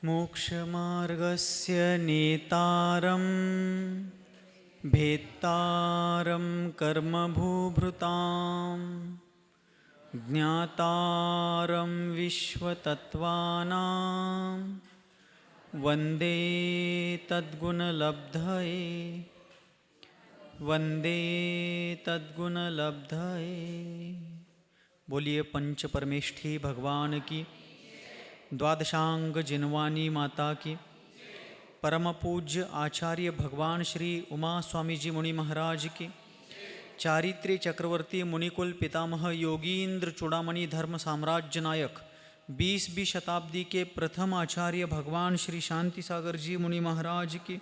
मोक्षमार्गस्य नेतारं भेत्तारं कर्मभूभृतां ज्ञातारं विश्वतत्त्वानां वन्दे तद्गुणलब्धये वन्दे तद्गुणलब्धये। बोलिए पंच परमेष्ठी भगवान की, द्वादशांग जिनवानी माता की, परम पूज्य आचार्य भगवान श्री उमा स्वामी जी मुनि महाराज की, चारित्र्य चक्रवर्ती मुनिकुल पितामह योगींद्र चूड़ामणि धर्म साम्राज्य नायक 20वीं शताब्दी के प्रथम आचार्य भगवान श्री शांति सागर जी मुनि महाराज की,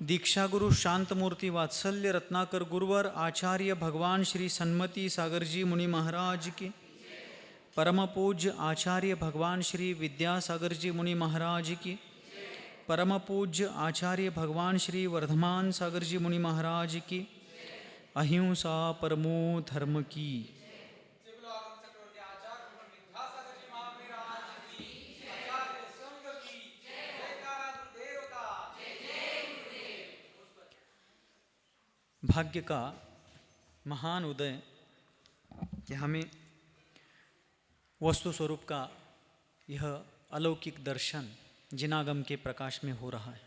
दीक्षा गुरु शांतमूर्ति वात्सल्य रत्नाकर गुरुवर आचार्य भगवान श्री सन्मति सागर जी मुनि महाराज की, परम पूज्य आचार्य भगवान श्री विद्यासागर जी मुनि महाराज की, परम पूज्य आचार्य भगवान श्री वर्धमान सागर जी मुनि महाराज की, अहिंसा परमो धर्म की। भाग्य का महान उदय कि हमें वस्तु स्वरूप का यह अलौकिक दर्शन जिनागम के प्रकाश में हो रहा है।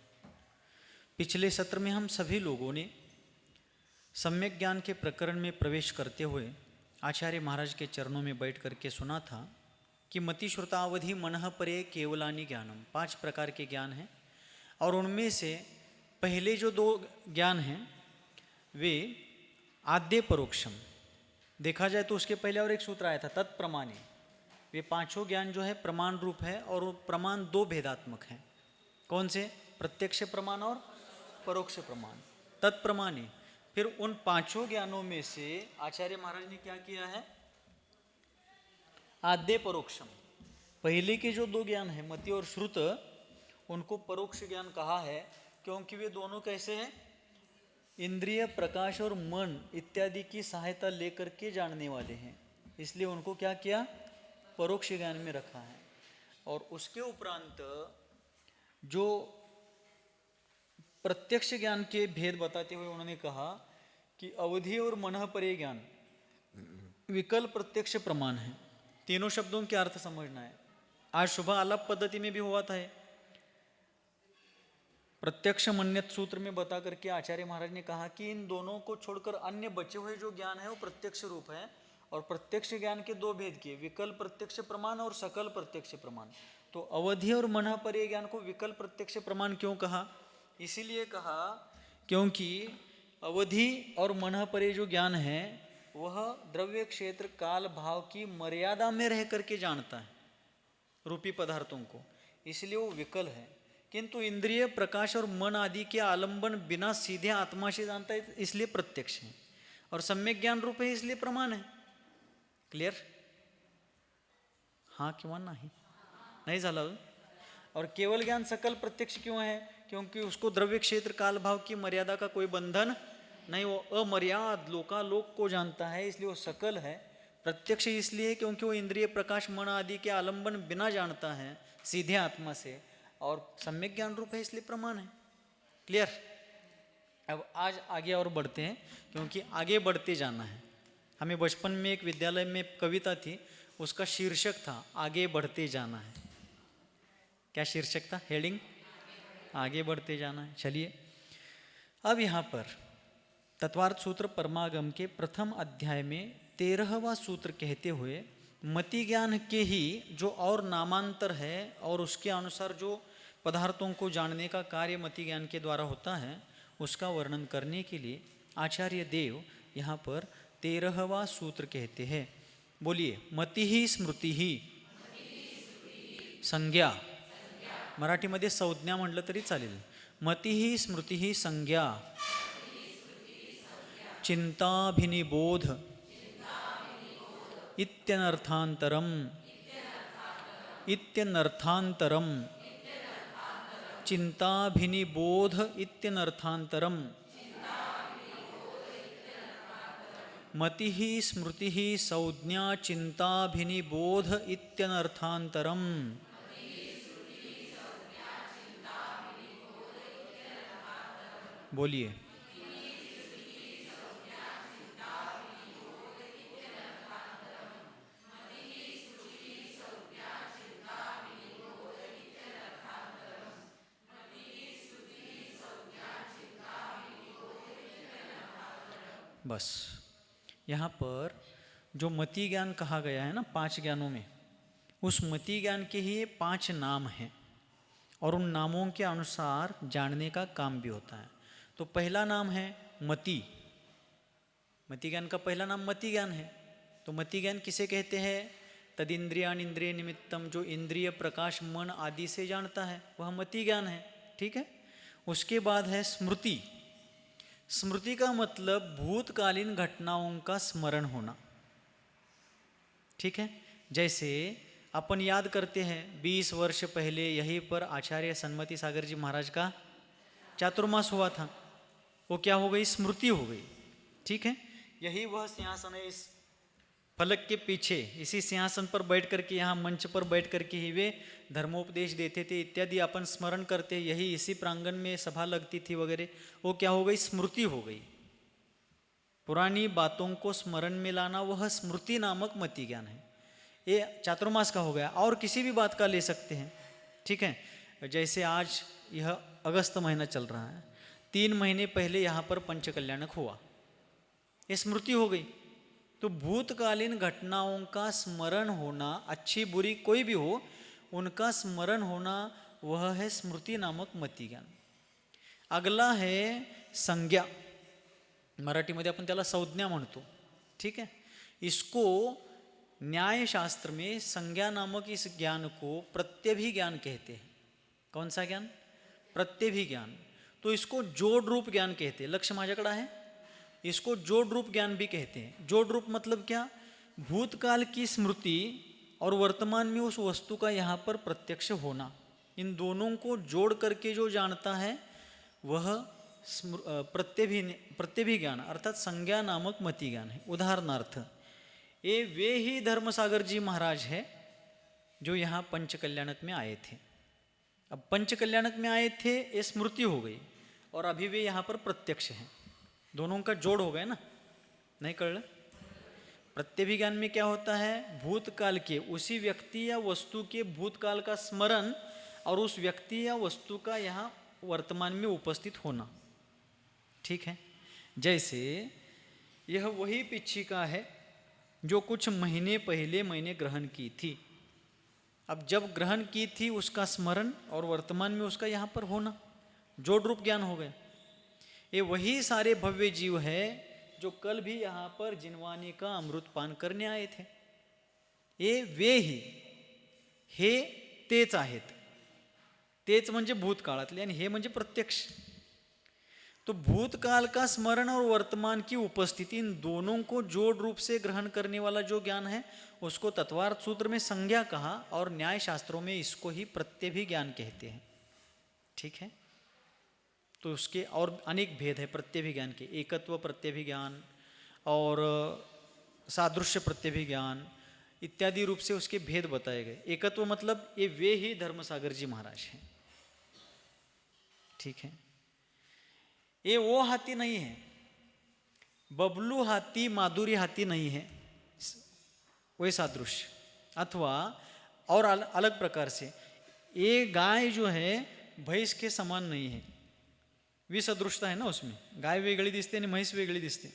पिछले सत्र में हम सभी लोगों ने सम्यक ज्ञान के प्रकरण में प्रवेश करते हुए आचार्य महाराज के चरणों में बैठ करके सुना था कि मति श्रुतावधि मनः परे केवलानि ज्ञानम, 5 प्रकार के ज्ञान हैं और उनमें से पहले जो 2 ज्ञान हैं वे आद्य परोक्षम। देखा जाए तो उसके पहले और एक सूत्र आया था तत्प्रमाणे। वे 5 ज्ञान जो है प्रमाण रूप है और वो प्रमाण 2 भेदात्मक हैं। कौन से? प्रत्यक्ष प्रमाण और परोक्ष प्रमाण। तत्प्रमाणे फिर उन 5 ज्ञानों में से आचार्य महाराज ने क्या किया है? आद्य परोक्षम। पहले के जो 2 ज्ञान है मति और श्रुत, उनको परोक्ष ज्ञान कहा है क्योंकि वे दोनों कैसे हैं? इंद्रिय प्रकाश और मन इत्यादि की सहायता लेकर के जानने वाले हैं, इसलिए उनको क्या किया? परोक्ष ज्ञान में रखा है। और उसके उपरांत जो प्रत्यक्ष ज्ञान के भेद बताते हुए उन्होंने कहा कि अवधि और मनः परे ज्ञान विकल्प प्रत्यक्ष प्रमाण है। तीनों शब्दों के अर्थ समझना है। आज सुबह आलाप पद्धति में भी हुआ था। प्रत्यक्ष मन्यत सूत्र में बता करके आचार्य महाराज ने कहा कि इन दोनों को छोड़कर अन्य बचे हुए जो ज्ञान है वो प्रत्यक्ष रूप है। और प्रत्यक्ष ज्ञान के 2 भेद किए, विकल्प प्रत्यक्ष प्रमाण और सकल प्रत्यक्ष प्रमाण। तो अवधि और मनः परे ज्ञान को विकल्प प्रत्यक्ष प्रमाण क्यों कहा? इसीलिए कहा क्योंकि अवधि और मनः परे जो ज्ञान है वह द्रव्य क्षेत्र काल भाव की मर्यादा में रह करके जानता है रूपी पदार्थों को, इसलिए वो विकल है। किंतु इंद्रिय प्रकाश और मन आदि के आलंबन बिना सीधे आत्मा से जानता है, इसलिए प्रत्यक्ष है। और सम्यक ज्ञान रूप है, इसलिए प्रमाण है। क्लियर? हाँ किंवा नाही? नहीं झालं? और केवल ज्ञान सकल प्रत्यक्ष क्यों है? क्योंकि उसको द्रव्य क्षेत्र काल भाव की मर्यादा का कोई बंधन नहीं, वो अमर्याद लोकालोक को जानता है, इसलिए वो सकल है। प्रत्यक्ष इसलिए क्योंकि वो इंद्रिय प्रकाश मन आदि के आलंबन बिना जानता है सीधे आत्मा से, और सम्यक ज्ञान रूप है, इसलिए प्रमाण है। क्लियर? अब आज आगे और बढ़ते हैं क्योंकि आगे बढ़ते जाना है। हमें बचपन में एक विद्यालय में कविता थी, उसका शीर्षक था आगे बढ़ते जाना है। क्या शीर्षक था? हेडिंग आगे बढ़ते जाना है। चलिए अब यहाँ पर तत्वार्थ सूत्र परमागम के प्रथम अध्याय में 13वां सूत्र कहते हुए मति ज्ञान के ही जो और नामांतर है और उसके अनुसार जो पदार्थों को जानने का कार्य मति ज्ञान के द्वारा होता है उसका वर्णन करने के लिए आचार्य देव यहाँ पर 13वां सूत्र कहते हैं। बोलिए, मति ही स्मृति ही संज्ञा। मराठीमध्ये संज्ञा म्हटलं तरी चालेल। मति ही स्मृति ही संज्ञा चिंताभिनिबोध इत्यनर्थांतरम चिंताभिनिबोध इत्यनर्थांतरम मति ही स्मृति ही संज्ञा चिंताभिनिबोध इत्यनर्थांतरम बोलिए। बस यहाँ पर जो मति ज्ञान कहा गया है ना 5 ज्ञानों में, उस मति ज्ञान के ही 5 नाम हैं और उन नामों के अनुसार जानने का काम भी होता है। तो पहला नाम है मति। मति ज्ञान का पहला नाम मति ज्ञान है। तो मति ज्ञान किसे कहते हैं? तदिंद्रियान इंद्रिय निमित्तम, जो इंद्रिय प्रकाश मन आदि से जानता है वह मति ज्ञान है। ठीक है। उसके बाद है स्मृति। स्मृति का मतलब भूतकालीन घटनाओं का स्मरण होना। ठीक है। जैसे अपन याद करते हैं 20 वर्ष पहले यहीं पर आचार्य सन्मति सागर जी महाराज का चातुर्मास हुआ था, वो क्या हो गई? स्मृति हो गई। ठीक है। यही वह सिंहासन है, इस फलक के पीछे इसी सिंहासन पर बैठ करके, यहाँ मंच पर बैठ करके ही वे धर्मोपदेश देते थे इत्यादि अपन स्मरण करते। यही इसी प्रांगण में सभा लगती थी वगैरह। वो क्या हो गई? स्मृति हो गई। पुरानी बातों को स्मरण में लाना वह स्मृति नामक मति ज्ञान है। ये चातुर्मास का हो गया। और किसी भी बात का ले सकते हैं। ठीक है। जैसे आज यह अगस्त महीना चल रहा है, 3 महीने पहले यहाँ पर पंचकल्याणक हुआ, ये स्मृति हो गई। तो भूतकालीन घटनाओं का स्मरण होना, अच्छी बुरी कोई भी हो, उनका स्मरण होना वह है स्मृति नामक मति ज्ञान। अगला है संज्ञा। मराठीमध्ये आपण त्याला संज्ञा म्हणतो। ठीक है। इसको न्यायशास्त्र में संज्ञा नामक इस ज्ञान को प्रत्यभिज्ञान कहते हैं। कौन सा ज्ञान? प्रत्यभिज्ञान। तो इसको जोड़ रूप ज्ञान कहते हैं। लक्ष्य माझ्याकडे आहे। इसको जोड़ रूप ज्ञान भी कहते हैं। जोड़ रूप मतलब क्या? भूतकाल की स्मृति और वर्तमान में उस वस्तु का यहाँ पर प्रत्यक्ष होना, इन दोनों को जोड़ करके जो जानता है वह प्रत्यभिज्ञान अर्थात संज्ञा नामक मति ज्ञान है। उदाहरणार्थ, ये वे ही धर्मसागर जी महाराज है जो यहाँ पंचकल्याणक में आए थे। अब पंचकल्याणक में आए थे, ये स्मृति हो गई, और अभी वे यहाँ पर प्रत्यक्ष हैं। दोनों का जोड़ हो गया ना? नहीं कळ? प्रत्यभिज्ञान में क्या होता है? भूतकाल के उसी व्यक्ति या वस्तु के भूतकाल का स्मरण और उस व्यक्ति या वस्तु का यहाँ वर्तमान में उपस्थित होना। ठीक है। जैसे यह वही पिच्छिका है जो कुछ महीने पहले मैंने ग्रहण की थी। अब जब ग्रहण की थी उसका स्मरण और वर्तमान में उसका यहाँ पर होना, जोड़ रूप ज्ञान हो गया। ये वही सारे भव्य जीव है जो कल भी यहाँ पर जिनवानी का अमृत पान करने आए थे। ये वे ही हे तेच आहेत। तेच म्हणजे भूतकाळातले आणि हे म्हणजे प्रत्यक्ष। तो भूतकाल का स्मरण और वर्तमान की उपस्थिति, इन दोनों को जोड़ रूप से ग्रहण करने वाला जो ज्ञान है उसको तत्वार्थ सूत्र में संज्ञा कहा और न्याय शास्त्रों में इसको ही प्रत्यभिज्ञान कहते हैं। ठीक है। तो उसके और अनेक भेद है प्रत्यभिज्ञान के। एकत्व प्रत्यभिज्ञान और सादृश्य प्रत्यभिज्ञान इत्यादि रूप से उसके भेद बताए गए। एकत्व मतलब ये वे ही धर्मसागर जी महाराज हैं। ठीक है। ये वो हाथी नहीं है, बबलू हाथी माधुरी हाथी नहीं है, वही सादृश्य। अथवा और अलग प्रकार से ये गाय जो है भैंस के समान नहीं है। विसदृशता है ना उसमें, गाय वेगड़ी दिखते हैं भैंस वेगड़ी दिखते।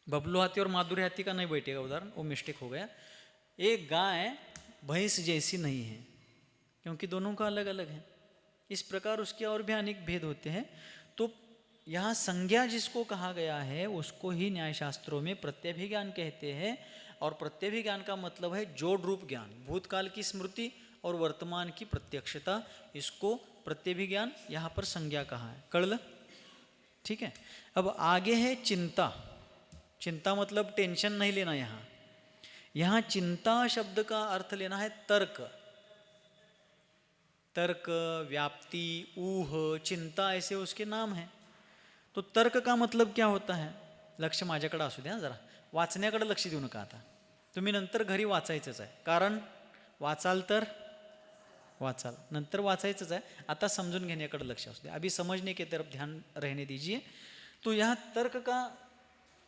बबलू हाथी और माधुरी हाथी का नहीं बैठेगा उदाहरण, वो मिस्टेक हो गया। एक गाय भैंस जैसी नहीं है क्योंकि दोनों का अलग अलग है। इस प्रकार उसके और भी अनेक भेद होते हैं। तो यहाँ संज्ञा जिसको कहा गया है उसको ही न्यायशास्त्रों में प्रत्यभिज्ञान कहते हैं। और प्रत्यभिज्ञान का मतलब है जोड़ रूप ज्ञान, भूतकाल की स्मृति और वर्तमान की प्रत्यक्षता, इसको प्रत्यभिज्ञान यहाँ पर संज्ञा कहा है। कळलं? ठीक है। अब आगे है चिंता। चिंता मतलब टेंशन नहीं लेना। यहाँ चिंता शब्द का अर्थ लेना है तर्क। तर्क, व्याप्ति, ऊह, चिंता ऐसे उसके नाम हैं। तो तर्क का मतलब क्या होता है? लक्ष माझ्याकडे असू द्या जरा, वाचण्याकडे लक्ष देऊ नका आता। तुम्ही नंतर घरी वाचायचंच आहे, कारण वाचाल तर वाचाल, नंतर वाचायचंच आहे, आता समझून घेण्याकडे लक्ष असू दे, अभी समझने की तरफ ध्यान रहने दीजिए। तो यहाँ तर्क का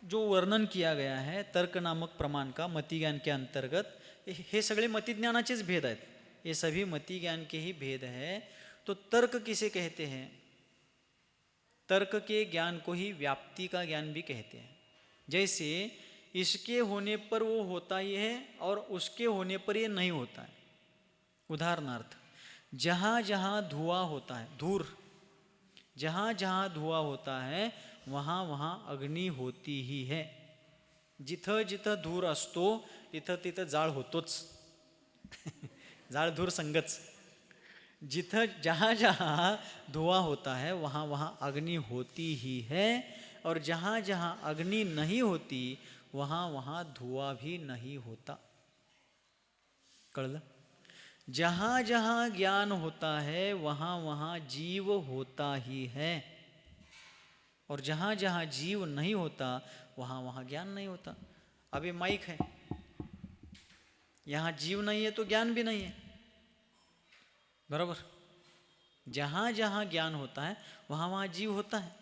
जो वर्णन किया गया है, तर्क नामक प्रमाण का मति ज्ञान के अंतर्गत, हे सगळे मति ज्ञानाचेच भेद आहेत, ये सभी मति ज्ञान के ही भेद है। तो तर्क किसे कहते हैं? तर्क के ज्ञान को ही व्याप्ति का ज्ञान भी कहते हैं। जैसे इसके होने पर वो होता ही है और उसके होने पर ये नहीं होता है। उदाहरणार्थ, जहाँ जहाँ धुआं होता है, धूर, जहाँ जहाँ धुआं होता है वहाँ वहाँ अग्नि होती ही है। जिथं जिथं धूर असतो तिथं तिथं जाळ होतोच। जाळ धूर संगच। जिथं जहाँ जहाँ धुआं होता है वहाँ वहाँ अग्नि होती ही है, और जहाँ जहाँ अग्नि नहीं होती वहाँ वहाँ धुआं भी नहीं होता। कळलं? जहाँ जहाँ ज्ञान होता है वहाँ वहाँ जीव होता ही है, और जहाँ जहाँ जीव नहीं होता वहाँ वहाँ ज्ञान नहीं होता। अब ये माइक है, यहाँ जीव नहीं है तो ज्ञान भी नहीं है, बराबर? जहाँ जहाँ ज्ञान होता है वहाँ वहाँ जीव होता है,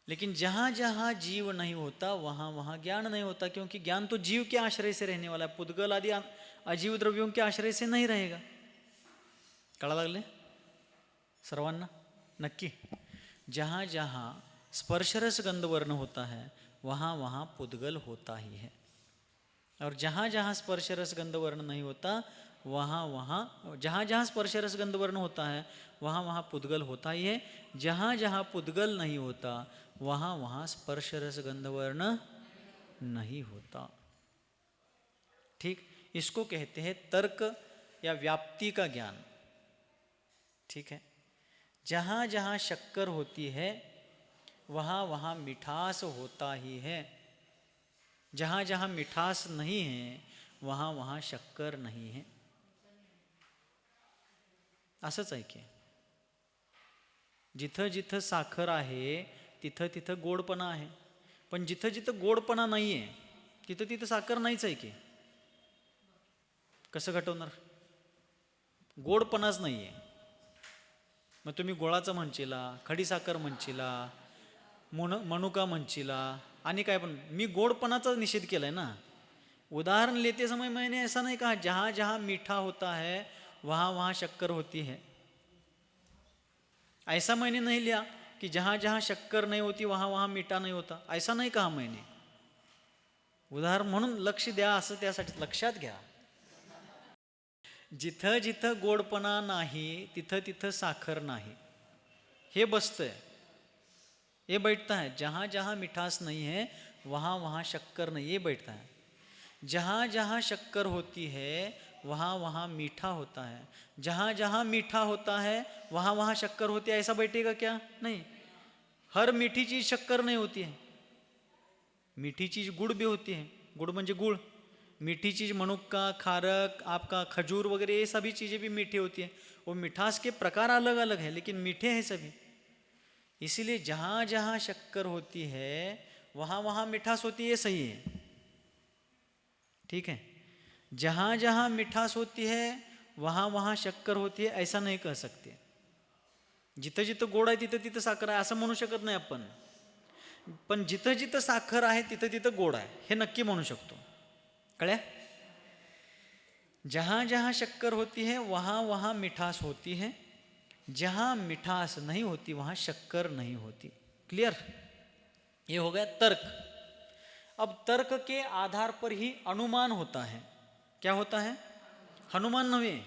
लेकिन जहाँ जहाँ जीव नहीं होता वहाँ वहाँ ज्ञान नहीं होता, क्योंकि ज्ञान तो जीव के आश्रय से रहने वाला है, पुद्गल आदि अजीव द्रव्यों के आश्रय से नहीं रहेगा। कळा लागले सर्वांना? नक्की। जहाँ जहाँ स्पर्शरस गंधवर्ण होता है वहाँ वहाँ पुद्गल होता ही है, और जहाँ जहाँ स्पर्शरस गंधवर्ण नहीं होता वहाँ वहाँ, जहाँ जहाँ स्पर्शरस गंधवर्ण होता है वहाँ वहाँ पुद्गल होता ही है। जहाँ जहाँ पुद्गल नहीं होता वहाँ वहाँ स्पर्शरस गंधवर्ण नहीं होता। ठीक, इसको कहते हैं तर्क या व्याप्ति का ज्ञान। ठीक है, जहाँ जहाँ शक्कर होती है वहाँ वहाँ मिठास होता ही है, जहाँ जहाँ मिठास नहीं है वहाँ वहाँ शक्कर नहीं है। असंच आहे की जिथं जिथं साखर आहे तिथं तिथं गोडपणा आहे, पण जिथं जिथं गोडपणा नाही आहे तिथं तिथं साखर नाहीच आहे की, कसं घटवणार? गोडपणाच नाही आहे, मग तुम्ही गोळाचं म्हणशीला, खडीसाखर म्हणशीला, मनुका म्हणशीला आणि काय पण, मी गोडपणाचा निषेध केलाय ना। उदाहरण लेते समय मैंने ऐसा नहीं कहा जहाँ जहाँ मीठा होता है वहाँ वहाँ शक्कर होती है, ऐसा मैंने नहीं लिया कि जहाँ जहाँ शक्कर नहीं होती वहाँ वहाँ मीठा नहीं होता, ऐसा नहीं कहा मैंने। उदाहरण म्हणून लक्ष द्या, असं त्यासाठी लक्षात घ्या। जिथं जिथं गोडपणा नाही तिथं तिथं साखर नाही, हे बसतंय, ये बैठता है। जहाँ जहाँ मिठास नहीं है वहाँ वहाँ शक्कर नहीं, ये बैठता है। जहाँ जहाँ शक्कर होती है वहाँ वहाँ मीठा होता है, जहाँ जहाँ मीठा होता है वहाँ वहाँ शक्कर होती है, ऐसा बैठेगा क्या? नहीं। हर मीठी चीज़ शक्कर नहीं होती है, मीठी चीज़ गुड़ भी होती है, गुड़ म्हणजे गुड़। मीठी चीज़ मनुक्का, खारक, आपका खजूर वगैरह ये सभी चीज़ें भी मीठी होती हैं, वो मिठास के प्रकार अलग अलग है लेकिन मीठे हैं सभी। इसीलिए जहाँ जहाँ शक्कर होती है वहाँ वहाँ मिठास होती है, सही है। ठीक है, जहाँ जहाँ मिठास होती है वहाँ वहाँ शक्कर होती है ऐसा नहीं कह सकते। जिथं जिथं गोड आहे तिथं तिथं साखर आहे असं म्हणू शकत नाही आपण, पण जिथं जिथं साखर आहे तिथं तिथं गोड आहे हे नक्की म्हणू शकतो। कळ्या? जहाँ जहाँ शक्कर होती है वहाँ वहाँ मिठास होती है, जहाँ मिठास नहीं होती वहाँ शक्कर नहीं होती। क्लियर? ये हो गया तर्क। अब तर्क के आधार पर ही अनुमान होता है। क्या होता है? हनुमान नवे,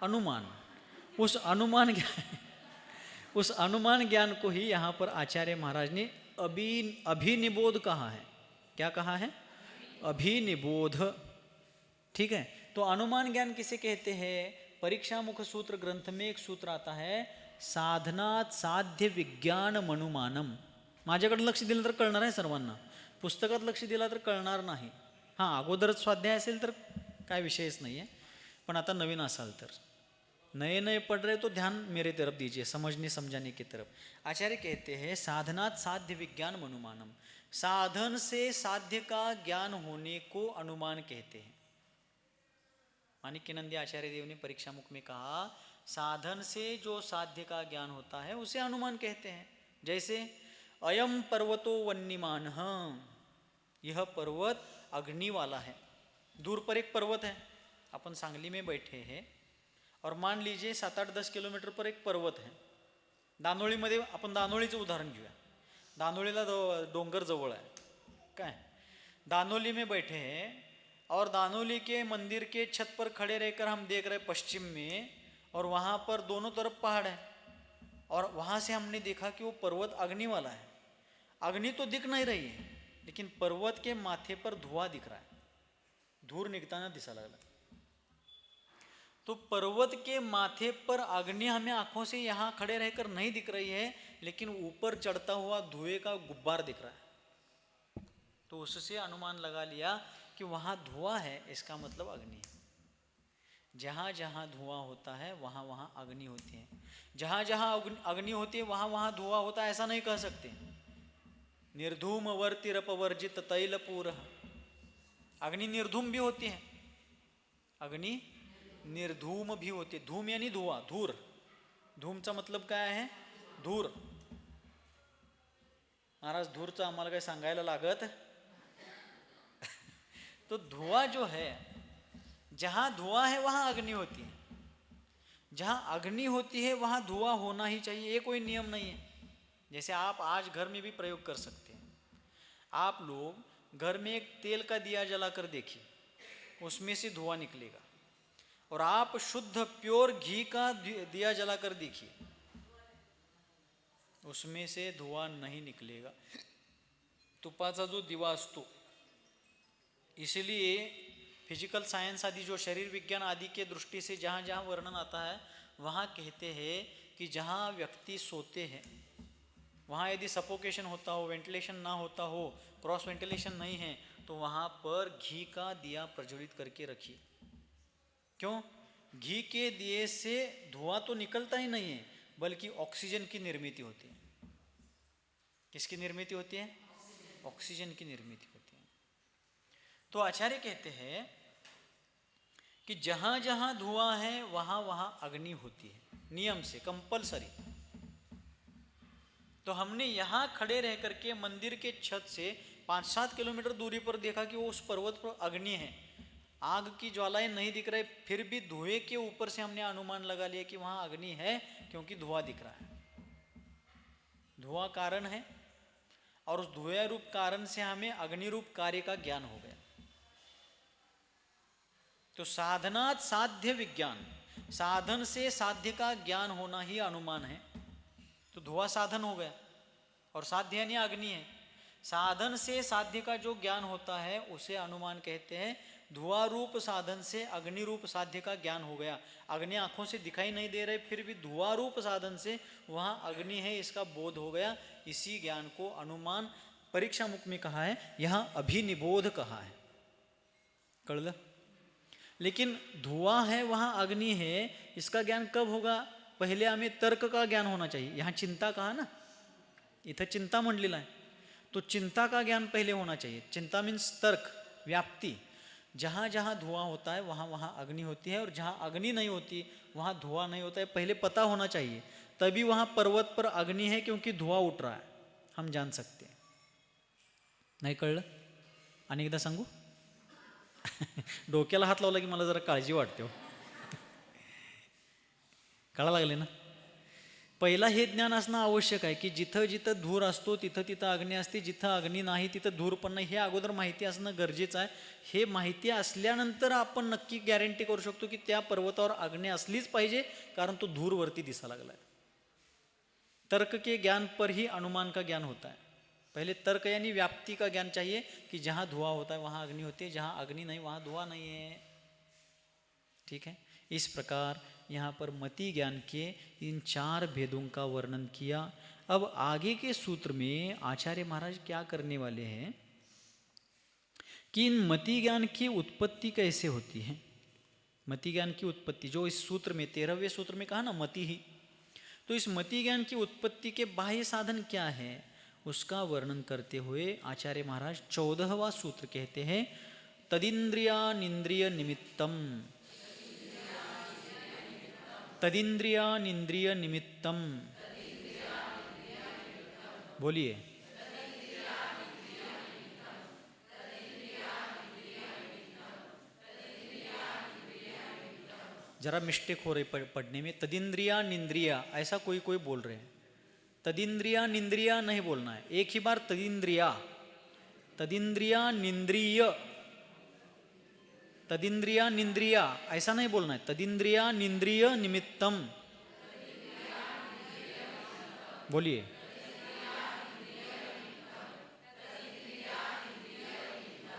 अनुमान। उस अनुमान ज्ञान को ही यहाँ पर आचार्य महाराज ने अभिनिबोध कहा है। क्या कहा है? अभिनिबोध। ठीक है, तो अनुमान ज्ञान किसे कहते हैं? परीक्षा मुख सूत्र ग्रंथ में एक सूत्र आता है, साधनात साध्य विज्ञान मनुमानम। माझ्याकडे लक्ष दिलं तर कळणार आहे सर्वांना, पुस्तकात लक्ष दिला तर कळणार नाही। हां, अगोदरच स्वाध्याय असेल तर काय विषयच नहीं है, पण आता नवीन असाल तर नए नए पढ़ रहे तो ध्यान मेरे तरफ दीजिए, समझने समझाने की तरफ। आचार्य कहते हैं साधनात साध्य विज्ञान मनुमानम, साधन से साध्य का ज्ञान होने को अनुमान कहते हैं। माणिक्यनंदी आचार्य देव ने परीक्षा मुख में कहा, साधन से जो साध्य का ज्ञान होता है उसे अनुमान कहते हैं। जैसे अयम पर्वतो वन्यमान, यह पर्वत अग्नि वाला है। दूर पर एक पर्वत है, अपन सांगली में बैठे हैं और मान लीजिए 7-8-10 किलोमीटर पर एक पर्वत है। दानोळीमध्ये आपण दानोळीचं उदाहरण घेऊया। दानोळीला डोंगर जवळ आहे काय, दानोली में बैठे हैं और दानोली के मंदिर के छत पर खड़े रहकर हम देख रहे पश्चिम में, और वहाँ पर दोनों तरफ पहाड़ है, और वहाँ से हमने देखा कि वो पर्वत अग्नि वाला है। अग्नि तो दिख नहीं रही है, लेकिन पर्वत के माथे पर धुआं दिख रहा है, धूर निकलता दिसा लगला। तो पर्वत के माथे पर अग्नि हमें आंखों से यहाँ खड़े रहकर नहीं दिख रही है, लेकिन ऊपर चढ़ता हुआ धुएं का गुब्बार दिख रहा है। तो उससे अनुमान लगा लिया कि वहाँ धुआं है, इसका मतलब अग्नि है। जहाँ जहाँ धुआं होता है वहाँ वहाँ अग्नि होती है, जहाँ जहाँ अग्नि होती है वहाँ वहाँ धुआं होता है, ऐसा नहीं कह सकते। निर्धूम वर्तिरपवर्जित तैलपूर, अग्नि निर्धूम भी होती है, अग्नि निर्धूम भी होती है। धूम यानी धुआं, धूर, धूमचा मतलब काय आहे, धूर। महाराज धूरचं आम्हाला काय सांगायला लागत। तो धुआं जो है, जहां धुआं है वहां अग्नि होती है, जहां अग्नि होती है वहां धुआं होना ही चाहिए, ये कोई नियम नहीं है। जैसे आप आज घर में भी प्रयोग कर सकते हैं। आप लोग घर में एक तेल का दिया जलाकर देखिए, उसमें से धुआं निकलेगा। और आप शुद्ध प्योर घी का दिया जलाकर देखिए, उसमें से धुआं नहीं निकलेगा। तुपाचा जो दिवा असतो, इसलिए फिजिकल साइंस आदि जो शरीर विज्ञान आदि के दृष्टि से जहाँ जहाँ वर्णन आता है वहाँ कहते हैं कि जहाँ व्यक्ति सोते हैं वहाँ यदि सफोकेशन होता हो, वेंटिलेशन ना होता हो, क्रॉस वेंटिलेशन नहीं है, तो वहाँ पर घी का दिया प्रज्वलित करके रखिए। क्यों? घी के दिए से धुआं तो निकलता ही नहीं है, बल्कि ऑक्सीजन की निर्मित होती है। किसकी निर्मित होती है? ऑक्सीजन की निर्मित होती है। तो आचार्य कहते हैं कि जहां जहां धुआं है वहां वहां अग्नि होती है, नियम से, कंपलसरी। तो हमने यहाँ खड़े रह करके मंदिर के छत से 5-7 किलोमीटर दूरी पर देखा कि वो उस पर्वत पर अग्नि है, आग की ज्वालाएं नहीं दिख रहे, फिर भी धुएं के ऊपर से हमने अनुमान लगा लिया कि वहाँ अग्नि है, क्योंकि धुआं दिख रहा है। धुआं कारण है, और उस धुएं रूप कारण से हमें अग्नि रूप कार्य का ज्ञान हो गया। तो साधनात् साध्य विज्ञान, साधन से साध्य का ज्ञान होना ही अनुमान है। तो धुआं साधन हो गया, और साध्य यानी अग्नि है। साधन से साध्य का जो ज्ञान होता है उसे अनुमान कहते हैं। धुआं रूप साधन से अग्नि रूप साध्य का ज्ञान हो गया। अग्नि आंखों से दिखाई नहीं दे रहे, फिर भी धुआं रूप साधन से वहाँ अग्नि है, इसका बोध हो गया। इसी ज्ञान को अनुमान परीक्षा मुख में कहा है, यहाँ अभिनिबोध कहा है। कळलं? लेकिन धुआं है वहाँ अग्नि है, इसका ज्ञान कब होगा? पहले हमें तर्क का ज्ञान होना चाहिए। यहाँ चिंता कहा ना, इथं चिंता म्हणलेला आहे, तो चिंता का ज्ञान पहले होना चाहिए। चिंता मीन्स तर्क, व्याप्ति। जहाँ जहाँ धुआं होता है वहाँ वहाँ अग्नि होती है, और जहाँ अग्नि नहीं होती वहाँ धुआं नहीं होता है, पहले पता होना चाहिए। तभी वहाँ पर्वत पर अग्नि है, क्योंकि धुआं उठ रहा है, हम जान सकते हैं। नाही कळलं? आणि एकदा सांगू? डोक्याला हात लावला की मला जरा काळजी वाटते हो। कळा लागले ना? पहिला हे ज्ञान असणं आवश्यक आहे की जिथं जिथं धूर असतो तिथं तिथं अग्नी असते, जिथं अग्नी नाही तिथं धूर पण नाही, हे अगोदर माहिती असणं गरजेचं आहे। हे माहिती असल्यानंतर आपण नक्की गॅरंटी करू शकतो की त्या पर्वतावर अग्नी असलीच पाहिजे, कारण तो धूर वरती दिसा लागला है। तर्क के ज्ञान पर ही अनुमान का ज्ञान होता है। पहले तर्क यानी व्याप्ति का ज्ञान चाहिए कि जहाँ धुआं होता है वहाँ अग्नि होती है, जहाँ अग्नि नहीं वहाँ धुआं नहीं है। ठीक है, इस प्रकार यहाँ पर मति ज्ञान के इन 4 भेदों का वर्णन किया। अब आगे के सूत्र में आचार्य महाराज क्या करने वाले हैं कि इन मति ज्ञान की उत्पत्ति कैसे होती है। मति ज्ञान की उत्पत्ति जो इस सूत्र में 13वें सूत्र में कहा ना, मति ही, तो इस मति ज्ञान की उत्पत्ति के बाह्य साधन क्या है उसका वर्णन करते हुए आचार्य महाराज 14वां सूत्र कहते हैं, तदिंद्रिया निंद्रिय निमित्तम तदिंद्रियानिंद्रिय निमित्तम, बोलिए। जरा मिस्टेक हो रही पढ़ने में, तदिंद्रिया निंद्रिया ऐसा कोई कोई बोल रहे हैं। तदिंद्रिया निंद्रिया नहीं बोलना है, एक ही बार तदिंद्रिया, तदिंद्रिया निंद्रिय, तदिंद्रिया निंद्रिया ऐसा नहीं बोलना है, तदिंद्रिया निंद्रिय निमित्तम, बोलिए।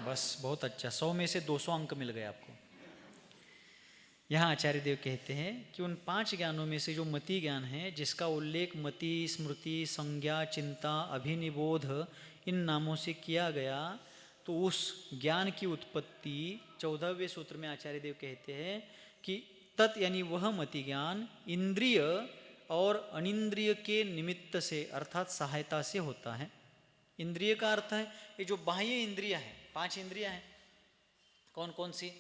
बस बहुत अच्छा, 100 में से 200 अंक मिल गए आपको। यहाँ आचार्य देव कहते हैं कि उन 5 ज्ञानों में से जो मति ज्ञान है, जिसका उल्लेख मति, स्मृति, संज्ञा, चिंता, अभिनिबोध इन नामों से किया गया, तो उस ज्ञान की उत्पत्ति 14वें सूत्र में आचार्य देव कहते हैं कि तत् यानी वह मति ज्ञान इंद्रिय और अनिंद्रिय के निमित्त से अर्थात सहायता से होता है। इंद्रिय का अर्थ है ये जो बाह्य इंद्रिया है, 5 इंद्रियां हैं, कौन कौन सी?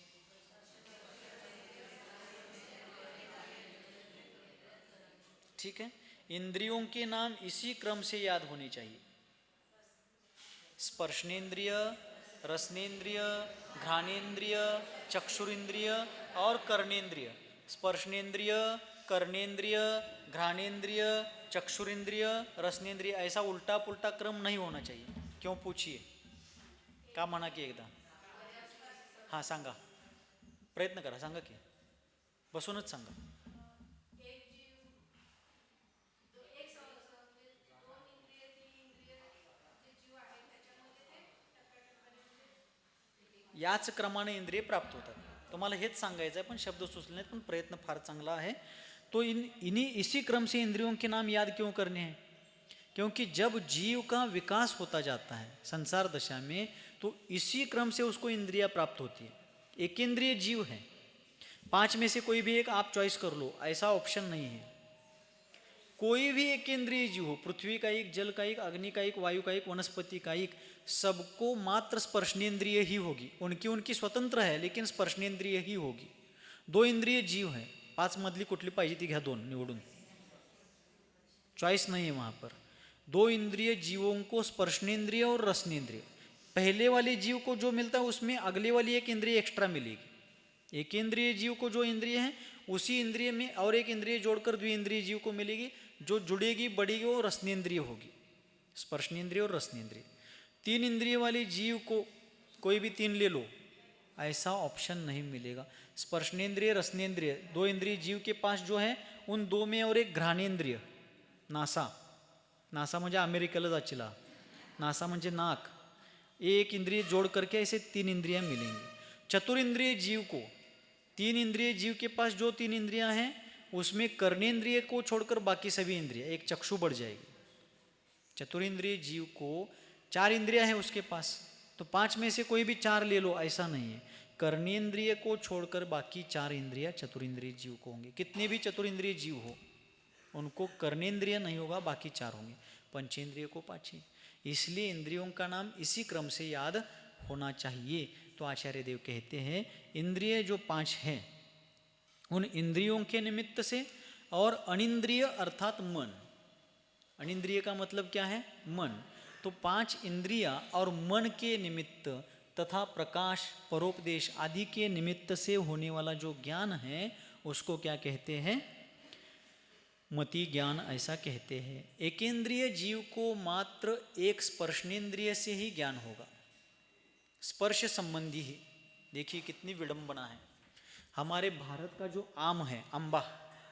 ठीक है, इंद्रियों के नाम इसी क्रम से याद होने चाहिए। स्पर्शनेन्द्रिय, रसनेन्द्रिय, घ्राणेन्द्रिय, चक्षुरेन्द्रिय और कर्णेन्द्रिय। स्पर्शनेन्द्रिय, कर्णेन्द्रिय, घ्राणेन्द्रिय, चक्षुरेन्द्रिय, रसनेन्द्रिय, ऐसा उल्टा पुल्टा क्रम नहीं होना चाहिए। क्यों पूछिए? का म्हणा की एकदा? हाँ सांगा, प्रयत्न करा, सांगा की, बसूनच सांगा। याच क्रमाने इंद्रिय प्राप्त होतात। तुम्हाला हेच सांगायचं आहे, पण शब्द सुचले नाहीत, पण प्रयत्न फार चांगला आहे। तो इन्हीं इसी क्रम से इंद्रियों के नाम याद क्यों करने हैं? क्योंकि जब जीव का विकास होता जाता है संसार दशा में, तो इसी क्रम से उसको इंद्रियां प्राप्त होती है। एक इंद्रिय जीव है, 5 में से कोई भी एक आप चॉइस कर लो, ऐसा ऑप्शन नहीं है। कोई भी एक इंद्रिय जीव हो, पृथ्वी का एक, जल का एक, अग्नि का एक, वायु का एक, वनस्पति का एक, सबको मात्र स्पर्शनेन्द्रिय ही होगी। उनकी स्वतंत्र है, लेकिन स्पर्शनेन्द्रिय ही होगी। 2 इंद्रिय जीव है, 5 मधली कुठली पाहिजे ती घ्या, 2 निवडून, चॉइस नहीं है वहां पर। 2 इंद्रिय जीवों को स्पर्शनेन्द्रिय और रसनेन्द्रिय, पहले वाले जीव को जो मिलता है उसमें अगले वाली एक इंद्रिय एक्स्ट्रा मिलेगी। एक इंद्रिय जीव को जो इंद्रिय है उसी इंद्रिय में और एक इंद्रिय जोड़कर द्विइंद्रिय जीव को मिलेगी, जो जुड़ेगी बढ़ेगी वो रसनेन्द्रिय होगी, स्पर्शनेन्द्रिय और रसनेन्द्रिय। 3 इंद्रिय वाले जीव को कोई भी 3 ले लो, ऐसा ऑप्शन नहीं मिलेगा। स्पर्शनेन्द्रिय, रसनेन्द्रिय, 2 इंद्रिय जीव के पास जो है उन 2 में, और एक घ्राणेन्द्रिय, नासा, नासा म्हणजे अमेरिकेला जाचिला, नासा म्हणजे नाक, एक इंद्रिय जोड़ करके ऐसे 3 इंद्रियां मिलेंगी। चतुरिंद्रिय जीव को, 3 इंद्रिय जीव के पास जो 3 इंद्रियां हैं उसमें कर्णेन्द्रिय को छोड़कर बाकी सभी इंद्रियां, एक चक्षु बढ़ जाएगी। चतुरिंद्रिय जीव को 4 इंद्रियां हैं उसके पास, तो 5 में से कोई भी 4 ले लो, ऐसा नहीं है। कर्णेन्द्रिय को छोड़कर बाकी 4 इंद्रियां चतुरिंद्रिय जीव को होंगे। कितने भी चतुरिंद्रिय जीव हो उनको कर्णेन्द्रिय नहीं होगा, बाकी 4 होंगे। पंचेंद्रिय को 5 ही। इसलिए इंद्रियों का नाम इसी क्रम से याद होना चाहिए। तो आचार्य देव कहते हैं इंद्रिय जो 5 हैं उन इंद्रियों के निमित्त से, और अनिंद्रिय अर्थात मन, अनिंद्रिय का मतलब क्या है? मन। तो 5 इंद्रियां और मन के निमित्त तथा प्रकाश, परोपदेश आदि के निमित्त से होने वाला जो ज्ञान है उसको क्या कहते हैं? मति ज्ञान, ऐसा कहते हैं। एकेंद्रिय जीव को मात्र एक स्पर्शनेन्द्रिय से ही ज्ञान होगा, स्पर्श संबंधी ही। देखिए कितनी विडंबना है। हमारे भारत का जो आम है, अम्बा,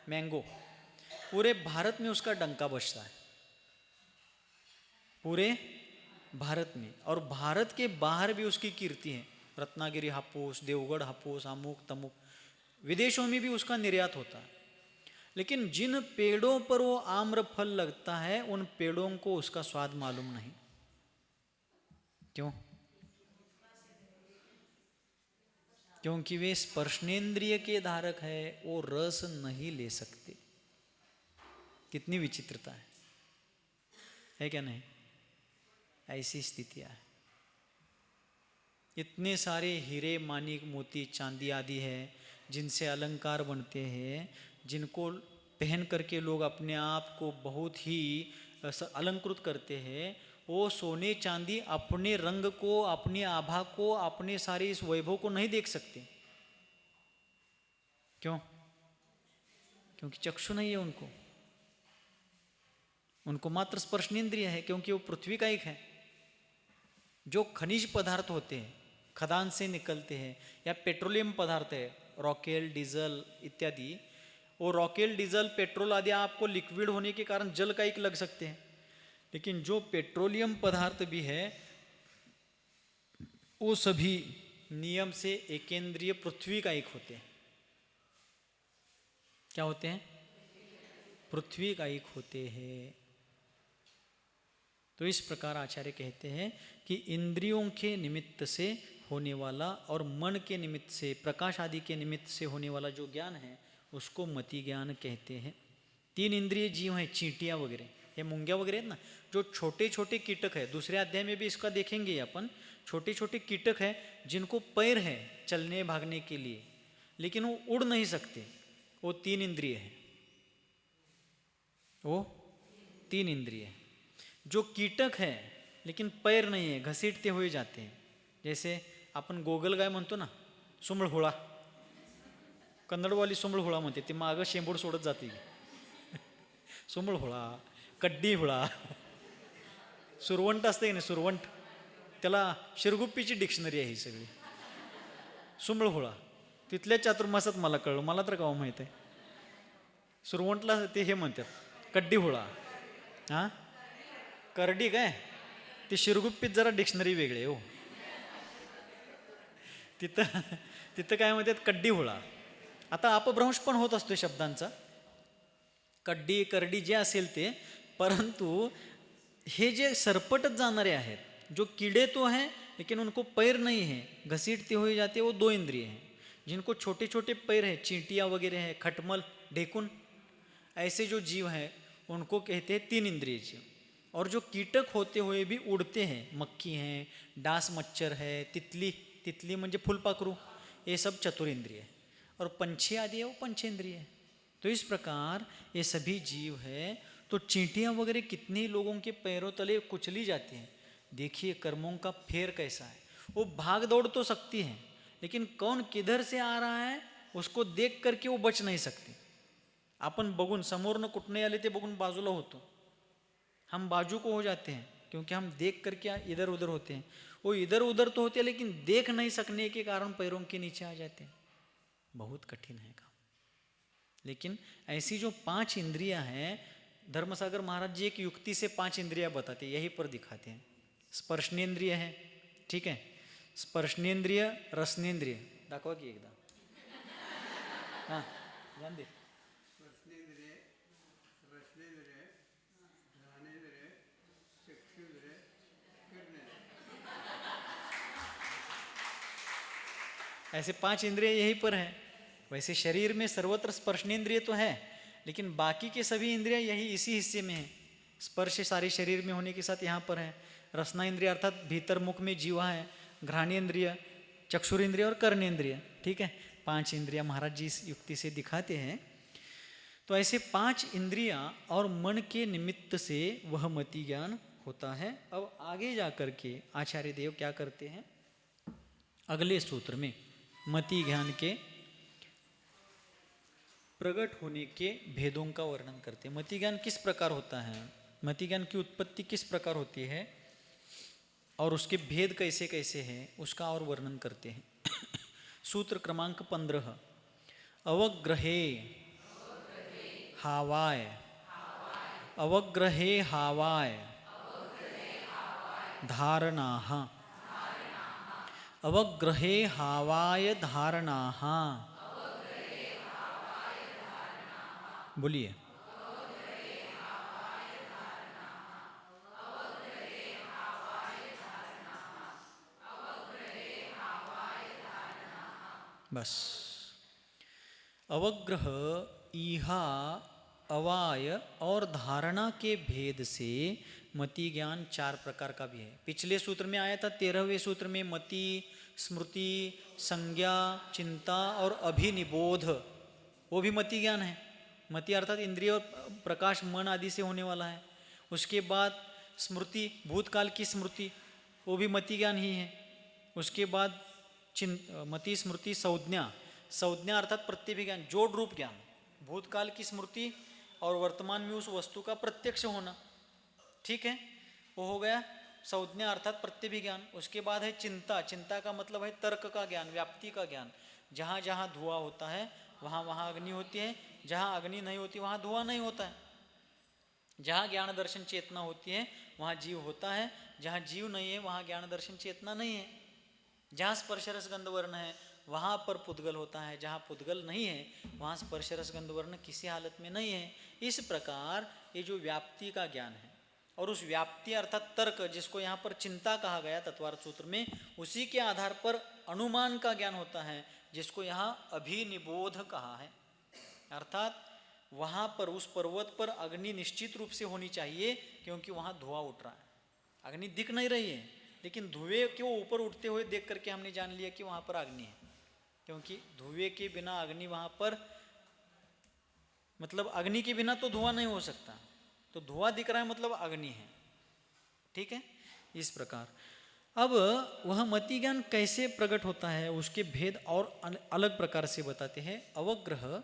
मैंगो, पूरे भारत में उसका डंका बजता है, पूरे भारत में, और भारत के बाहर भी उसकी कीर्ति है। रत्नागिरी हापूस, देवगढ़ हापूस, अमुक तमुक, विदेशों में भी उसका निर्यात होता है। लेकिन जिन पेड़ों पर वो आम्र फल लगता है उन पेड़ों को उसका स्वाद मालूम नहीं। क्यों? क्योंकि वे स्पर्शनेन्द्रिय के धारक है, वो रस नहीं ले सकते। कितनी विचित्रता है क्या नहीं? ऐसी स्थितियां है। इतने सारे हीरे, मानिक, मोती, चांदी आदि है जिनसे अलंकार बनते हैं, जिनको पहन करके लोग अपने आप को बहुत ही अलंकृत करते हैं, वो सोने चांदी अपने रंग को, अपनी आभा को, अपने सारे इस वैभव को नहीं देख सकते। क्यों? क्योंकि चक्षु नहीं है उनको, उनको मात्र स्पर्शनेंद्रिय है, क्योंकि वो पृथ्वी का एक है। जो खनिज पदार्थ होते हैं, खदान से निकलते हैं, या पेट्रोलियम पदार्थ है, रॉकेल, डीजल इत्यादि, वो रॉकेल, डीजल, पेट्रोल आदि आपको लिक्विड होने के कारण जल का एक लग सकते हैं, लेकिन जो पेट्रोलियम पदार्थ भी है वो सभी नियम से एकेंद्रीय पृथ्वी का एक होते हैं। क्या होते हैं? पृथ्वी का एक होते हैं। तो इस प्रकार आचार्य कहते हैं कि इंद्रियों के निमित्त से होने वाला और मन के निमित्त से, प्रकाश आदि के निमित्त से होने वाला जो ज्ञान है उसको मति ज्ञान कहते हैं। 3 इंद्रिय जीव हैं, चींटियाँ वगैरह, ये मूंगिया वगैरह है ना, जो छोटे छोटे कीटक है, दूसरे अध्याय में भी इसका देखेंगे अपन। छोटे छोटे कीटक है जिनको पैर है चलने भागने के लिए, लेकिन वो उड़ नहीं सकते, वो 3 इंद्रिय है, वो 3 इंद्रिय है। जो कीटक है लेकिन पैर नहीं है, घसीटते हुए जाते हैं, जैसे आपण गोगल गाय म्हणतो ना, सुंबळहुळा, कन्नडवाली सुंबळहुळा म्हणते, ती मागं शेंबूड सोडत जाते. सुंबळहुळा, कड्डी हुळा, सुरवंट असते ना, सुरवंट, त्याला शिरगुप्पीची डिक्शनरी आहे ही सगळी. सुंबळहुळा तिथल्या चातुर्मासात मला कळलं, मला तर गाव माहीत आहे. सुरवंटला ते हे म्हणतात कड्डी हुळा. हां, करडी काय, ते शिरगुप्पीत जरा डिक्शनरी वेगळी आहे हो. तिथं काय म्हणतात कड्डी हुळा. आता अपभ्रंश पण होत असतो शब्दांचा, कड्डी करडी जे असेल ते, परंतु हे जे सरपटत जाणारे आहेत, जो कीड़े तो हैं लेकिन उनको पैर नहीं है, घसीटते हुए जाते, वो 2 इंद्रिय हैं. जिनको छोटे छोटे पैर हैं, चींटियाँ वगैरह हैं, खटमल, ढेकुन, ऐसे जो जीव हैं उनको कहते हैं 3 इंद्रिय जीव. और जो कीटक होते हुए भी उड़ते हैं, मक्खी हैं, डांस मच्छर है, तितली, तितली म्हणजे फूलपाखरू, ये सब चतुरेंद्रिय. और पंछी आदि है वो पंचेंद्रिय है. तो इस प्रकार ये सभी जीव है. तो चींटियाँ वगैरह कितने लोगों के पैरों तले कुचली जाती हैं. देखिए कर्मों का फेर कैसा है. वो भाग दौड़ तो सकती हैं, लेकिन कौन किधर से आ रहा है उसको देख करके वो बच नहीं सकते. आपण बघून समोरनं कुठने आले ते बघून बाजूला होतो, हम बाजू को हो जाते हैं, क्योंकि हम देख करके इधर उधर होते हैं. वो इधर उधर तो होते हैं लेकिन देख नहीं सकने के कारण पैरों के नीचे आ जाते हैं. बहुत कठिन है काम. लेकिन ऐसी जो 5 इंद्रियां हैं, धर्मसागर महाराज जी एक युक्ति से 5 इंद्रियां बताते हैं, यहीं पर दिखाते हैं. स्पर्शनेंद्रिय है, ठीक है, स्पर्शनेंद्रिय, रसनेंद्रिय दाखवा की एकदा. हां, ध्यान दे. ऐसे 5 इंद्रिय यहीं पर हैं. वैसे शरीर में सर्वत्र स्पर्शनेंद्रिय तो है, लेकिन बाकी के सभी इंद्रिय यही इसी हिस्से में है. स्पर्श सारे शरीर में होने के साथ यहाँ पर है. रसना इंद्रिय अर्थात भीतर मुख में जीवा है, घ्राणेन्द्रिय, चक्षुरेंद्रिय और कर्णेंद्रिय. ठीक है, 5 इंद्रियां महाराज जी इस युक्ति से दिखाते हैं. तो ऐसे 5 इंद्रियां और मन के निमित्त से वह मति ज्ञान होता है. अब आगे जा करके आचार्य देव क्या करते हैं, अगले सूत्र में मति ज्ञान के प्रकट होने के भेदों का वर्णन करते हैं. मति ज्ञान किस प्रकार होता है, मति ज्ञान की उत्पत्ति किस प्रकार होती है और उसके भेद कैसे कैसे हैं, उसका और वर्णन करते हैं. सूत्र क्रमांक 15. अवग्रहे हावाय, अवग्रहे हावाय धारणाः, अवग्रहे हावाय धारणाः. बोलिए. बस. अवग्रह, ईहा, अवाय और धारणा के भेद से मति ज्ञान 4 प्रकार का भी है. पिछले सूत्र में आया था 13वें सूत्र में मति, स्मृति, संज्ञा, चिंता और अभिनिबोध, वो भी मति ज्ञान है. मति अर्थात इंद्रिय प्रकाश मन आदि से होने वाला है। उसके बाद स्मृति, भूतकाल की स्मृति, वो भी मति ज्ञान ही है। उसके बाद मति स्मृति संज्ञा, संज्ञा अर्थात प्रत्यभिज्ञान, जोड़ रूप ज्ञान, भूतकाल की स्मृति और वर्तमान में उस वस्तु का प्रत्यक्ष होना, ठीक है, वो हो गया संज्ञा अर्थात प्रत्यभिज्ञान। उसके बाद है चिंता, चिंता का मतलब है तर्क का ज्ञान, व्याप्ति का ज्ञान। जहाँ जहाँ धुआं होता है वहाँ वहाँ अग्नि होती है, जहाँ अग्नि नहीं होती वहाँ धुआं नहीं होता है। जहाँ ज्ञान दर्शन चेतना होती है वहाँ जीव होता है, जहाँ जीव नहीं है वहाँ ज्ञान दर्शन चेतना नहीं है। जहाँ स्पर्श रस गंध वर्ण है वहाँ पर पुद्गल होता है, जहाँ पुद्गल नहीं है वहाँ स्पर्श रस गंध वर्ण किसी हालत में नहीं है। इस प्रकार ये जो व्याप्ति का ज्ञान है और उस व्याप्ति अर्थात तर्क, जिसको यहाँ पर चिंता कहा गया तत्वार्थ सूत्र में, उसी के आधार पर अनुमान का ज्ञान होता है, जिसको यहाँ अभिनिबोध कहा है। अर्थात वहाँ पर उस पर्वत पर अग्नि निश्चित रूप से होनी चाहिए, क्योंकि वहाँ धुआं उठ रहा है। अग्नि दिख नहीं रही है, लेकिन धुएं के ऊपर उठते हुए देख करके हमने जान लिया कि वहाँ पर अग्नि है, क्योंकि धुएं के बिना अग्नि वहाँ पर, मतलब अग्नि के बिना तो धुआं नहीं हो सकता, तो धुआं दिख रहा है मतलब अग्नि है, ठीक है। इस प्रकार अब वह मति ज्ञान कैसे प्रकट होता है, उसके भेद और अलग प्रकार से बताते हैं। अवग्रह,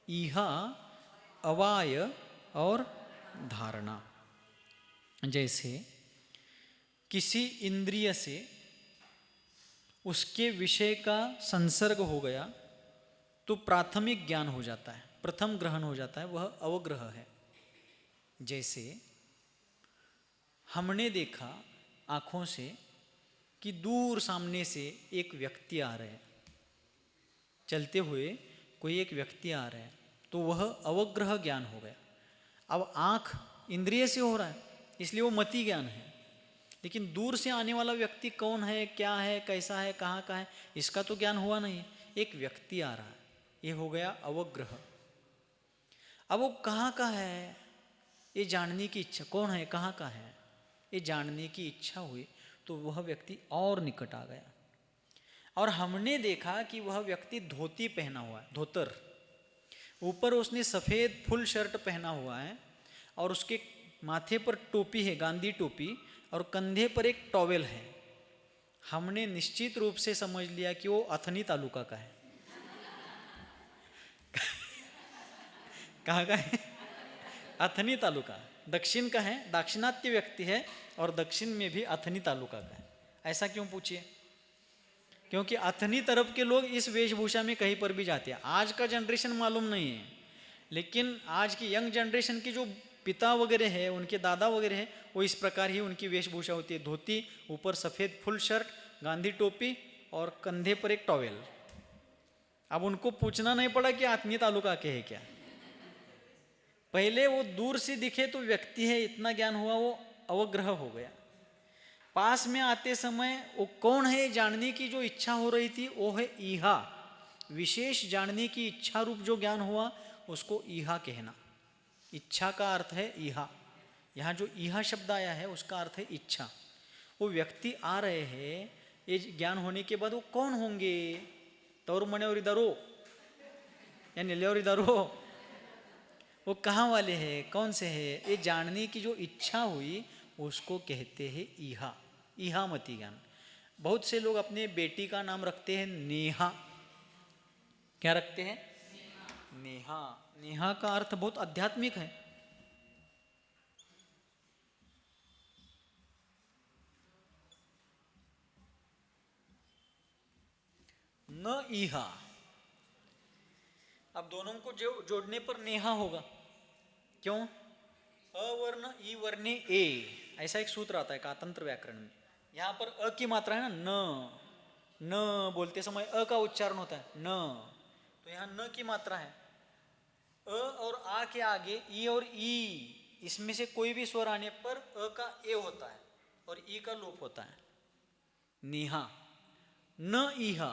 ईहा, अवाय और धारणा। जैसे किसी इंद्रिय से उसके विषय का संसर्ग हो गया तो प्राथमिक ज्ञान हो जाता है, प्रथम ग्रहण हो जाता है, वह अवग्रह है। जैसे हमने देखा आँखों से कि दूर सामने से एक व्यक्ति आ रहे हैं, चलते हुए कोई एक व्यक्ति आ रहा है, तो वह अवग्रह ज्ञान हो गया। अब आँख इंद्रिय से हो रहा है इसलिए वो मति ज्ञान है, लेकिन दूर से आने वाला व्यक्ति कौन है, क्या है, कैसा है, कहाँ का है, इसका तो ज्ञान हुआ नहीं। एक व्यक्ति आ रहा है, ये हो गया अवग्रह। अब वो कहाँ का है ये जानने की इच्छा, कौन है, कहाँ का है, ये जानने की इच्छा हुई तो वह व्यक्ति और निकट आ गया। और हमने देखा कि वह व्यक्ति धोती पहना हुआ है, धोतर, ऊपर उसने सफ़ेद फुल शर्ट पहना हुआ है और उसके माथे पर टोपी है, गांधी टोपी, और कंधे पर एक टॉवेल है। हमने निश्चित रूप से समझ लिया कि वो अथनी तालुका का है। कहाँ का है? अथनी तालुका, दक्षिण का है, दाक्षिणात्य व्यक्ति है और दक्षिण में भी अथनी तालुका का है। ऐसा क्यों पूछिए? क्योंकि अथनी तरफ के लोग इस वेशभूषा में कहीं पर भी जाते हैं। आज का जनरेशन मालूम नहीं है, लेकिन आज की यंग जनरेशन की जो पिता वगैरह है, उनके दादा वगैरह है, वो इस प्रकार ही उनकी वेशभूषा होती है, धोती, ऊपर सफ़ेद फुल शर्ट, गांधी टोपी और कंधे पर एक टॉवेल। अब उनको पूछना नहीं पड़ा कि अथनी तालुका के है क्या। पहले वो दूर से दिखे तो व्यक्ति है, इतना ज्ञान हुआ, वो अवग्रह हो गया। पास में आते समय वो कौन है जानने की जो इच्छा हो रही थी वो है ईहा, विशेष जानने की इच्छा रूप जो ज्ञान हुआ उसको ईहा कहना। इच्छा का अर्थ है ईहा, यहाँ जो ईहा शब्द आया है उसका अर्थ है इच्छा। वो व्यक्ति आ रहे हैं, ये ज्ञान होने के बाद वो कौन होंगे, तौर मने और इधरो या नीले और इधरो, वो कहाँ वाले हैं, कौन से हैं, ये जानने की जो इच्छा हुई उसको कहते हैं ईहा, ईहा मति ज्ञान। बहुत से लोग अपने बेटी का नाम रखते हैं नेहा। क्या रखते हैं? नेहा। नेहा का अर्थ बहुत आध्यात्मिक है। न ईहा, अब दोनों को जोड़ने पर नेहा होगा। क्यों? अवर्ण ई वर्णे ए, ऐसा एक सूत्र आता है कातंत्र व्याकरण में। यहाँ पर अ की मात्रा है ना, न, न बोलते समय अ का उच्चारण होता है न, तो यहाँ न की मात्रा है। अ और आ के आगे ई और ई, इसमें से कोई भी स्वर आने पर अ का ए होता है और ई का लोप होता है। नेहा, न ईहा,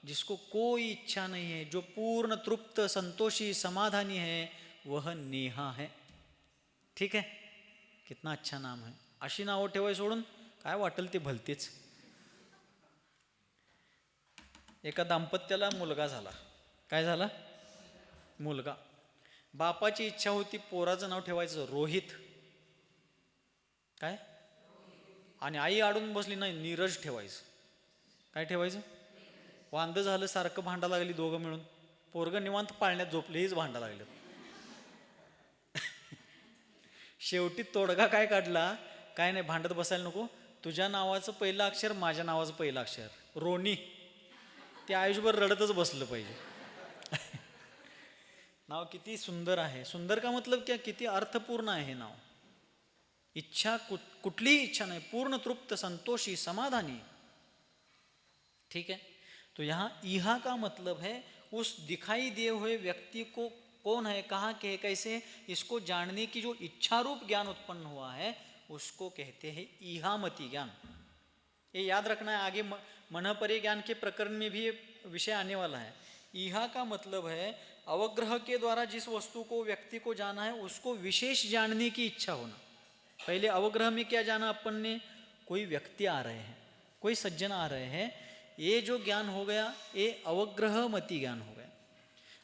जिसको कोई इच्छा नहीं है, जो पूर्ण तृप्त संतोषी समाधानी है, वह नेहा है। ठीक है, कितना अच्छा नाम है। अशी नावं ठेवाय सोडून काय वाटेल ते भलतेच। एका दाम्पत्याला मुलगा झाला, काय झाला? मुलगा। बापाची इच्छा होती पोराचं नाव ठेवायचं रोहित, काय, आणि आई आडून बसली, नाही नीरज ठेवायचं. काय ठेवायचं? वांद झालं, सारखं भांडा लागली दोघं मिळून, पोरगं निवांत पाळण्यात झोपले, हेच भांडा लागलं. शेवटी तोडगा काय काढला, काय नाही भांडत बसायला नको, तुझ्या नावाचं पहिलं अक्षर माझ्या नावाचं पहिलं अक्षर रोनी, ते आयुष्यभर रडतच बसलं पाहिजे. नाव किती सुंदर आहे. सुंदर का मतलब क्या, किती अर्थपूर्ण आहे नाव. इच्छा कुठलीही इच्छा नहीं, पूर्ण तृप्त संतोषी समाधानी. ठीक है, तो यहाँ इहा का मतलब है उस दिखाई दिए हुए व्यक्ति को कौन है, कहाँ के है, कैसे है, इसको जानने की जो इच्छा रूप ज्ञान उत्पन्न हुआ है उसको कहते हैं इहामति ज्ञान. ये याद रखना है, आगे मनःपरे ज्ञान के प्रकरण में भी ये विषय आने वाला है. इहा का मतलब है अवग्रह के द्वारा जिस वस्तु को व्यक्ति को जाना है उसको विशेष जानने की इच्छा होना. पहले अवग्रह में क्या जाना अपन ने, कोई व्यक्ति आ रहे हैं, कोई सज्जन आ रहे हैं, ये जो ज्ञान हो गया ये अवग्रह मति ज्ञान हो गया.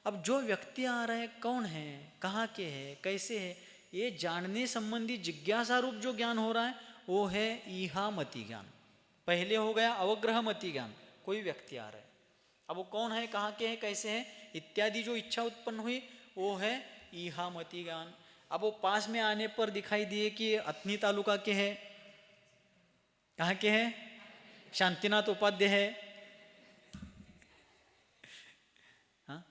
अब जो व्यक्ति आ रहे हैं कौन है, कहाँ के है, कैसे है, ये जानने संबंधी जिज्ञासा रूप जो ज्ञान हो रहा है वो है इहा मति ज्ञान. पहले हो गया अवग्रह मति ज्ञान, कोई व्यक्ति आ रहा है, अब वो कौन है, कहाँ के है, कैसे है इत्यादि जो इच्छा उत्पन्न हुई वो है इहा मति ज्ञान. अब वो पास में आने पर दिखाई दिए कि अथनी तालुका के है, कहाँ के है, शांतिनाथ उपाध्याय है. हाँ,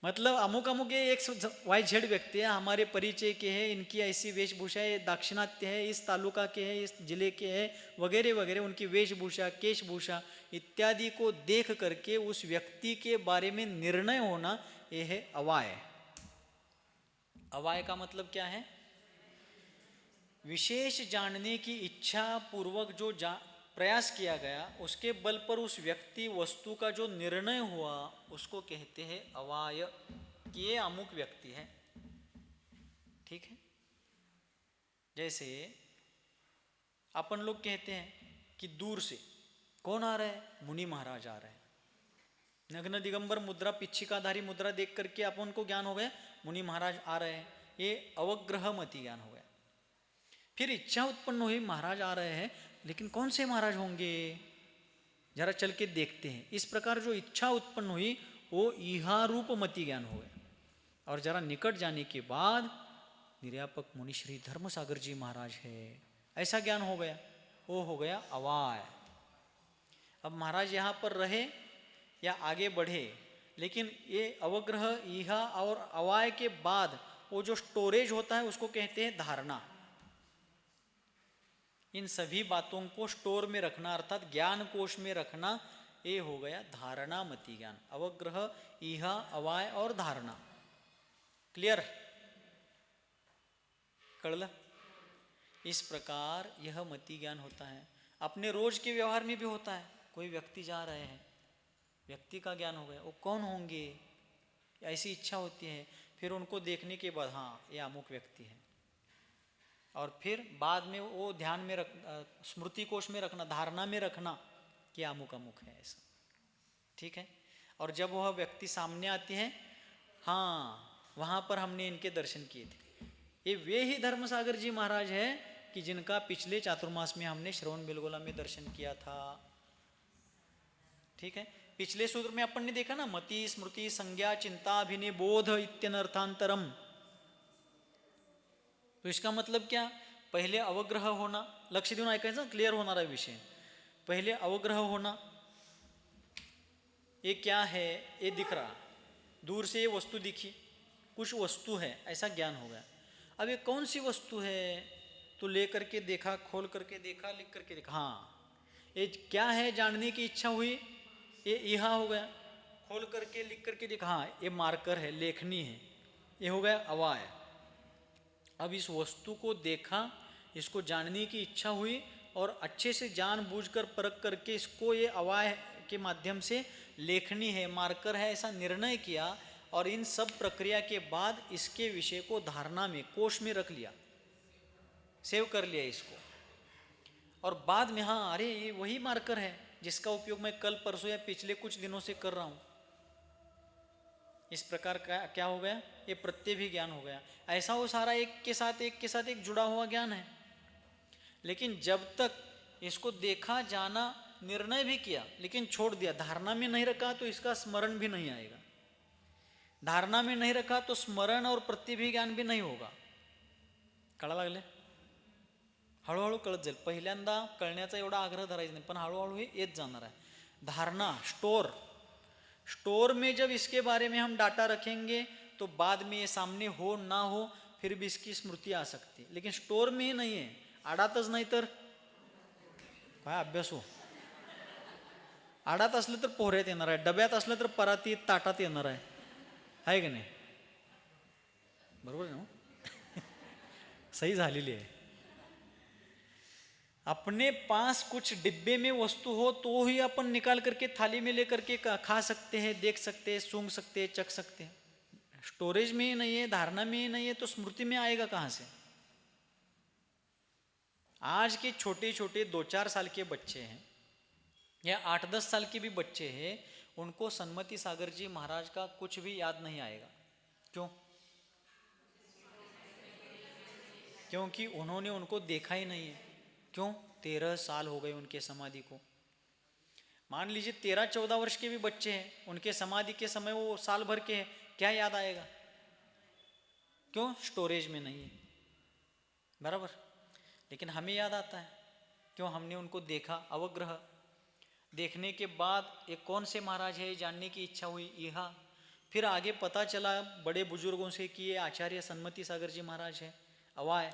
मतलब अमुक अमुक ये एक वाई झेड व्यक्ति है, हमारे परिचय के है, इनकी ऐसी वेशभूषा है, दाक्षिणात्य है, इस तालुका के है, इस जिले के है, वगैरह वगैरह, उनकी वेशभूषा, केशभूषा इत्यादि को देख करके उस व्यक्ति के बारे में निर्णय होना, यह है अवाय. अवाय का मतलब क्या है, विशेष जानने की इच्छा पूर्वक जो प्रयास किया गया उसके बल पर उस व्यक्ति वस्तु का जो निर्णय हुआ उसको कहते हैं अवाय, कि ये अमुक व्यक्ति है. ठीक है, जैसे अपन लोग कहते हैं कि दूर से कौन आ रहा है, मुनि महाराज आ रहे हैं. नग्न दिगंबर मुद्रा, पिच्छिकाधारी मुद्रा देख करके अपन को ज्ञान हो गया मुनि महाराज आ रहे हैं, ये अवग्रह मति ज्ञान हो गया. फिर इच्छा उत्पन्न हुई महाराज आ रहे हैं, लेकिन कौन से महाराज होंगे, जरा चल के देखते हैं. इस प्रकार जो इच्छा उत्पन्न हुई वो इहा रूप मति ज्ञान हो गया. और जरा निकट जाने के बाद निर्यापक मुनि श्री धर्मसागर जी महाराज है, ऐसा ज्ञान हो गया, वो हो गया अवाय. अब महाराज यहाँ पर रहे या आगे बढ़े, लेकिन ये अवग्रह इहा और अवाय के बाद वो जो स्टोरेज होता है उसको कहते हैं धारणा. इन सभी बातों को स्टोर में रखना अर्थात ज्ञान कोश में रखना, ये हो गया धारणा मति ज्ञान. अवग्रह, इहा, अवाय और धारणा. क्लियर, कळलं. इस प्रकार यह मति ज्ञान होता है. अपने रोज के व्यवहार में भी होता है, कोई व्यक्ति जा रहे हैं, व्यक्ति का ज्ञान हो गया, वो कौन होंगे ऐसी इच्छा होती है. फिर उनको देखने के बाद हाँ ये अमुक व्यक्ति है, और फिर बाद में वो ध्यान में रख, स्मृति कोश में रखना, धारणा में रखना कि अमुक अमुक है ऐसा. ठीक है, और जब वह व्यक्ति सामने आते हैं, हाँ वहाँ पर हमने इनके दर्शन किए थे, ये वे ही धर्मसागर जी महाराज है कि जिनका पिछले चातुर्मास में हमने श्रवण बेलगोला में दर्शन किया था. ठीक है, पिछले सूत्र में अपन ने देखा ना, मति स्मृति संज्ञा चिंता अभिनय बोध इत्यनर्थांतरम. तो इसका मतलब क्या, पहले अवग्रह होना, लक्ष देऊन ऐकायचं, क्लिअर होणारा विषय. पहले अवग्रह होना, ये क्या है, ये दिख रहा, दूर से ये वस्तु दिखी, कुछ वस्तु है ऐसा ज्ञान हो गया. अब ये कौन सी वस्तु है, तो ले करके देखा, खोल करके देखा, लिख करके देखा, हाँ ये क्या है जानने की इच्छा हुई, ये इहा हो गया. खोल करके लिख करके देखा, हाँ ये मार्कर है, लेखनी है, ये हो गया अवाय. अब इस वस्तु को देखा, इसको जानने की इच्छा हुई और अच्छे से जानबूझकर परख करके इसको ये अवाय के माध्यम से लेखनी है, मार्कर है, ऐसा निर्णय किया. और इन सब प्रक्रिया के बाद इसके विषय को धारणा में, कोश में रख लिया, सेव कर लिया इसको. और बाद में हाँ अरे ये वही मार्कर है जिसका उपयोग मैं कल परसों या पिछले कुछ दिनों से कर रहा हूँ, इस प्रकार का क्या हो गया, ये प्रत्यभिज्ञान ज्ञान हो गया। ऐसा वो सारा एक के साथ एक जुड़ा हुआ ज्ञान है। लेकिन जब तक इसको देखा, जाना, निर्णय भी किया लेकिन छोड़ दिया, धारणा में नहीं रखा, तो इसका स्मरण भी नहीं आएगा। धारणा में नहीं रखा तो स्मरण और प्रत्यभिज्ञान ज्ञान भी नहीं होगा। कळा लागले? हळूहळू कळत जाईल. पहिल्यांदा कळण्याचा एवढा आग्रह धरायचा नाही, पण हळूहळू हे येत जाणार आहे. धारणा, स्टोर में जब इसके बारे में हम डाटा रखेंगे तो बाद में ये सामने हो ना हो फिर भी इसकी स्मृति आ सकती, लेकिन स्टोर में ही नहीं है, आडातच नाही तर काय अभ्यास हो. आडात असलं तर पोहऱ्यात येणार आहे, डब्यात असलं तर परातीत ताटात येणार आहे की नाही? बरोबर आहे ना? सही झालेली आहे. अपने पास कुछ डिब्बे में वस्तु हो तो ही अपन निकाल करके थाली में लेकर के खा सकते हैं, देख सकते हैं, सूंघ सकते हैं, चख सकते हैं. स्टोरेज में ही नहीं है, धारणा में ही नहीं है, तो स्मृति में आएगा कहाँ से? आज के छोटे छोटे 2-4 साल के बच्चे हैं या 8-10 साल के भी बच्चे हैं, उनको सन्मति सागर जी महाराज का कुछ भी याद नहीं आएगा. क्यों? क्योंकि उन्होंने उनको देखा ही नहीं है. क्यों? 13 साल हो गए उनके समाधि को. मान लीजिए 13-14 वर्ष के भी बच्चे हैं, उनके समाधि के समय वो साल भर के हैं, क्या याद आएगा? क्यों? स्टोरेज में नहीं है. बराबर. लेकिन हमें याद आता है. क्यों? हमने उनको देखा, अवग्रह. देखने के बाद ये कौन से महाराज है जानने की इच्छा हुई, यह फिर आगे पता चला बड़े बुजुर्गों से कि ये आचार्य सन्मति सागर जी महाराज है, अवाय.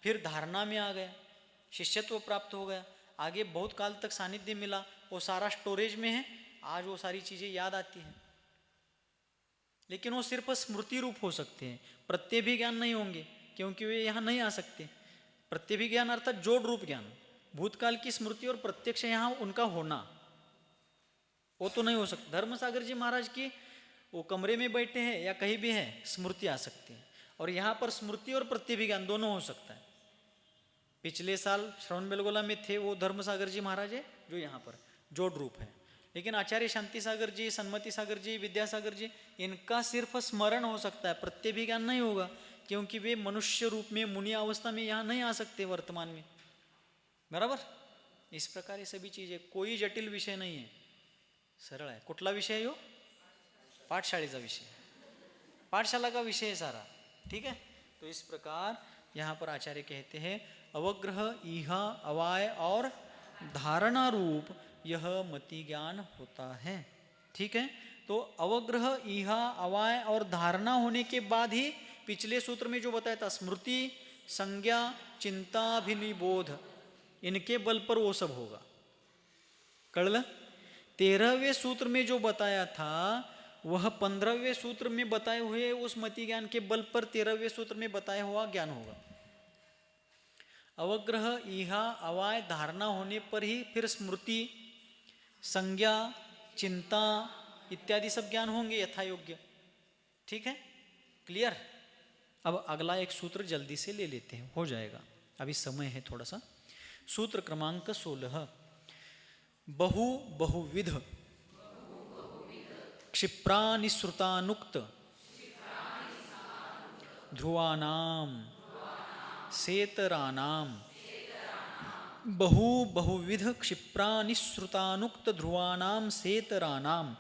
फिर धारणा में आ गया, शिष्यत्व प्राप्त हो गया, आगे बहुत काल तक सानिध्य मिला, वो सारा स्टोरेज में है. आज वो सारी चीज़ें याद आती हैं, लेकिन वो सिर्फ स्मृति रूप हो सकते हैं, प्रत्यभिज्ञान नहीं होंगे, क्योंकि वे यहाँ नहीं आ सकते. प्रत्यभिज्ञान अर्थात जोड़ रूप ज्ञान, भूतकाल की स्मृति और प्रत्यक्ष यहाँ उनका होना, वो तो नहीं हो सकता. धर्मसागर जी महाराज की वो कमरे में बैठे हैं या कहीं भी है, स्मृति आ सकती है. और यहाँ पर स्मृति और प्रत्यभिज्ञान दोनों हो सकता है. पिछले साल श्रवण बेलगोला में थे वो धर्मसागर जी महाराज है, जो यहाँ पर जोड़ रूप है. लेकिन आचार्य शांति सागर जी, सन्मति सागर जी, विद्यासागर जी, इनका सिर्फ स्मरण हो सकता है, प्रत्यभिज्ञान नहीं होगा, क्योंकि वे मनुष्य रूप में मुनि अवस्था में यहाँ नहीं आ सकते वर्तमान में. बराबर. इस प्रकार ये सभी चीजें, कोई जटिल विषय नहीं है, सरल है. कुठला विषय है यो? पाठशाळेचा विषय, पाठशाला का विषय है सारा. ठीक है. तो इस प्रकार यहाँ पर आचार्य कहते हैं अवग्रह, इहा, अवाय और धारणा रूप यह मति ज्ञान होता है. ठीक है. तो अवग्रह, इहा, अवाय और धारणा होने के बाद ही पिछले सूत्र में जो बताया था स्मृति, संज्ञा, चिंता, अभिनिबोध, इनके बल पर वो सब होगा. कळलं? 13वें सूत्र में जो बताया था वह 15वें सूत्र में बताए हुए उस मति ज्ञान के बल पर 13वें सूत्र में बताया हुआ ज्ञान होगा. अवग्रह, इहा, अवाय, धारणा होने पर ही फिर स्मृति, संज्ञा, चिंता इत्यादि सब ज्ञान होंगे यथा योग्य. ठीक है. क्लियर. अब अगला एक सूत्र जल्दी से ले लेते हैं, हो जाएगा, अभी समय है थोड़ा सा. सूत्र क्रमांक 16. बहुविध क्षिप्रानिसृतानुक्त ध्रुवानाम सेतरानाम. बहुविध क्षिप्रानिसृतानुक्त ध्रुवानाम सेतरानाम.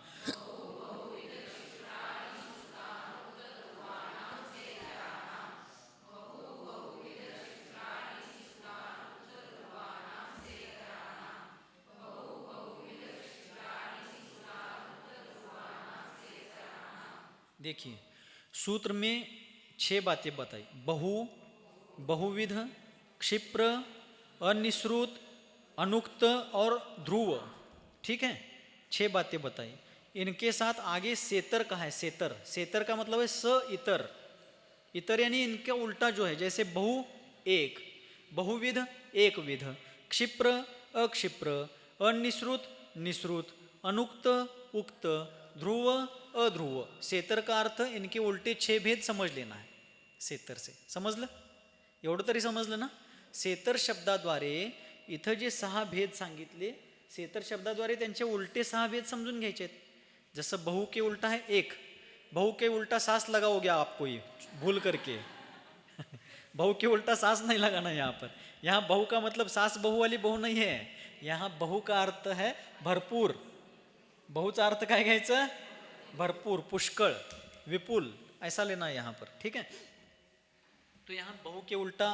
देखिए सूत्र में 6 बातें बताई. बहुविध, क्षिप्र, अनिश्रुत, अनुक्त और ध्रुव. ठीक है. 6 बातें बताई. इनके साथ आगे सेतर का है. सेतर का मतलब है स इतर. इतर यानी इनका उल्टा जो है, जैसे बहु एक, बहुविध एक विध, क्षिप्र अक्षिप्र, अनिश्रुत निश्रुत, अनुक्त उक्त, ध्रुव अध्रुव. सेतर का अर्थ इनके उलटे 6 भेद समझ लेना है. सेतर से समजलं? एवढं तरी समजलं ना? सेतर शब्दाद्वारे इथं जे 6 भेद सांगितले, सेतर शब्दाद्वारे त्यांचे उलटे 6 भेद समजून घ्यायचे आहेत. जसं बहु के उलटा है एक, बहु के उल्टा सास लगाओगे आपको ये भूल करके। बहु के उल्टा सास नहीं लगाना यहाँ पर। यहाँ बहु का मतलब सास बहू वाली बहु नहीं है। यहाँ बहु का अर्थ है भरपूर। बहुचा अर्थ काय घ्यायचं? भरपूर, पुष्कळ, विपुल, ऐसा लेना है यहाँ पर, ठीक है। तो यहाँ बहु के उल्टा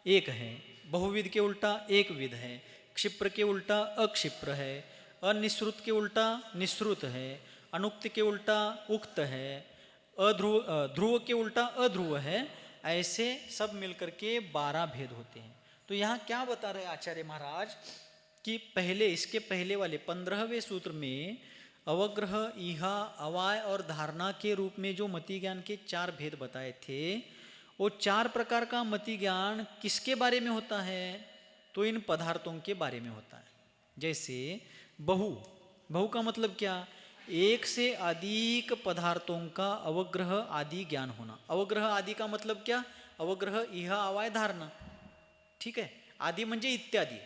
एक है, बहुविध के उल्टा एक विध है, क्षिप्र के उल्टा अक्षिप्र है, अनिश्रुत के उल्टा निश्रुत है, अनुक्त के उल्टा उक्त है, ध्रुव के उल्टा अध्रुव है। ऐसे सब मिलकर के 12 भेद होते हैं। तो यहाँ क्या बता रहे आचार्य महाराज कि पहले, इसके पहले वाले 15वें सूत्र में अवग्रह, ईहा, अवाय और धारणा के रूप में जो मति ज्ञान के 4 भेद बताए थे, वो 4 प्रकार का मति ज्ञान किसके बारे में होता है? तो इन पदार्थों के बारे में होता है। जैसे बहु, बहु का मतलब क्या? एक से अधिक पदार्थों का अवग्रह आदि ज्ञान होना। अवग्रह आदि का मतलब क्या? अवग्रह, इहा, अवाय, धारणा, ठीक है। आदि म्हणजे इत्यादि।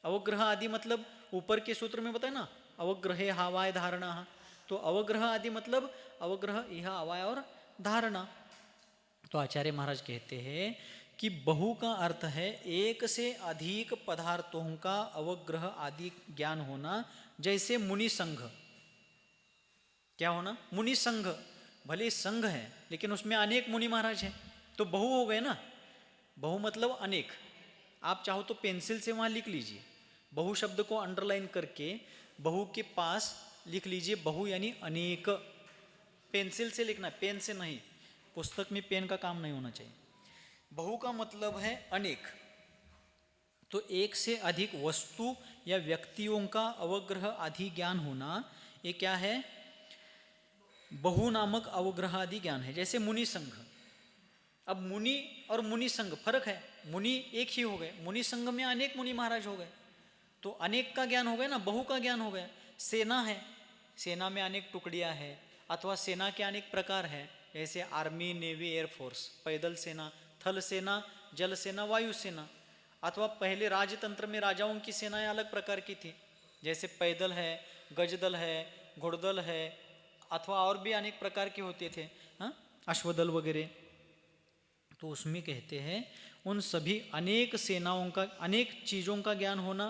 अवग्रह आदि मतलब ऊपर के सूत्र में बताया ना, अवग्रहे हावाय धारणा। तो अवग्रह आदि मतलब अवग्रह, इहा, अवाय और धारणा। तो आचार्य महाराज कहते हैं कि बहु का अर्थ है एक से अधिक पदार्थों का अवग्रह आदि ज्ञान होना। जैसे मुनि संघ, क्या होना? मुनि संघ, भले संघ है लेकिन उसमें अनेक मुनि महाराज हैं, तो बहु हो गए ना। बहु मतलब अनेक। आप चाहो तो पेंसिल से वहाँ लिख लीजिए, बहु शब्द को अंडरलाइन करके बहु के पास लिख लीजिए, बहु यानी अनेक। पेंसिल से लिखना, पेन से नहीं, पुस्तक में पेन का काम नहीं होना चाहिए। बहु का मतलब है अनेक। तो एक से अधिक वस्तु या व्यक्तियों का अवग्रह आदि ज्ञान होना, ये क्या है? बहु नामक अवग्रह आदि ज्ञान है। जैसे मुनि संघ, अब मुनि और मुनि संघ फर्क है। मुनि एक ही हो गए, मुनि संघ में अनेक मुनि महाराज हो गए, तो अनेक का ज्ञान हो गया ना, बहु का ज्ञान हो गया। सेना है, सेना में अनेक टुकड़ियां हैं, अथवा सेना के अनेक प्रकार है, जैसे आर्मी, नेवी, एयरफोर्स, पैदल सेना, थल सेना, जल सेना, वायु सेना। अथवा पहले राजतंत्र में राजाओं की सेनाएं अलग प्रकार की थी, जैसे पैदल है, गजदल है, घोड़दल है, अथवा और भी अनेक प्रकार के होते थे, हाँ, अश्वदल वगैरह। तो उसमें कहते हैं उन सभी अनेक सेनाओं का, अनेक चीज़ों का ज्ञान होना,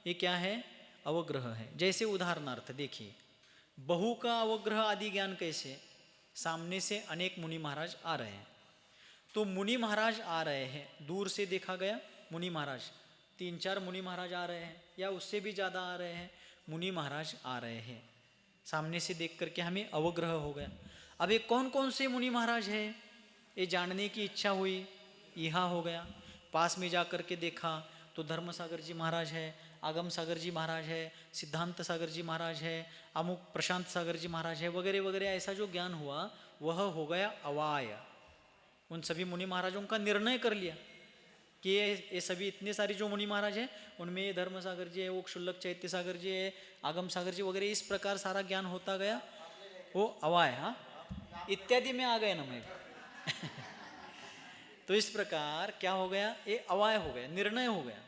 ये क्या है? अवग्रह है। जैसे उदाहरणार्थ देखिए, बहु का अवग्रह आदि ज्ञान कैसे? सामने से अनेक मुनि महाराज आ रहे हैं, तो मुनि महाराज आ रहे हैं, दूर से देखा गया मुनि महाराज, 3-4 मुनि महाराज आ रहे हैं या उससे भी ज़्यादा आ रहे हैं, मुनि महाराज आ रहे हैं, सामने से देख करके हमें अवग्रह हो गया। अब ये कौन कौन से मुनि महाराज हैं ये जानने की इच्छा हुई, यहाँ हो गया। पास में जा कर के देखा तो धर्म सागर जी महाराज है, आगम सागर जी महाराज है, सिद्धांत सागर जी महाराज है, अमुक प्रशांत सागर जी महाराज है, वगैरह वगैरह। ऐसा जो ज्ञान हुआ वह हो गया अवाय। उन सभी मुनि महाराजों का निर्णय कर लिया कि ये सभी इतने सारे जो मुनि महाराज हैं उनमें ये धर्म सागर जी है, वो क्षुल्लक चैत्य सागर जी है, आगम सागर जी वगैरह, इस प्रकार सारा ज्ञान होता गया, वो अवाय। हाँ, इत्यादि में आ गए ना मैं। तो इस प्रकार क्या हो गया? ये अवाय हो गया, निर्णय हो गया,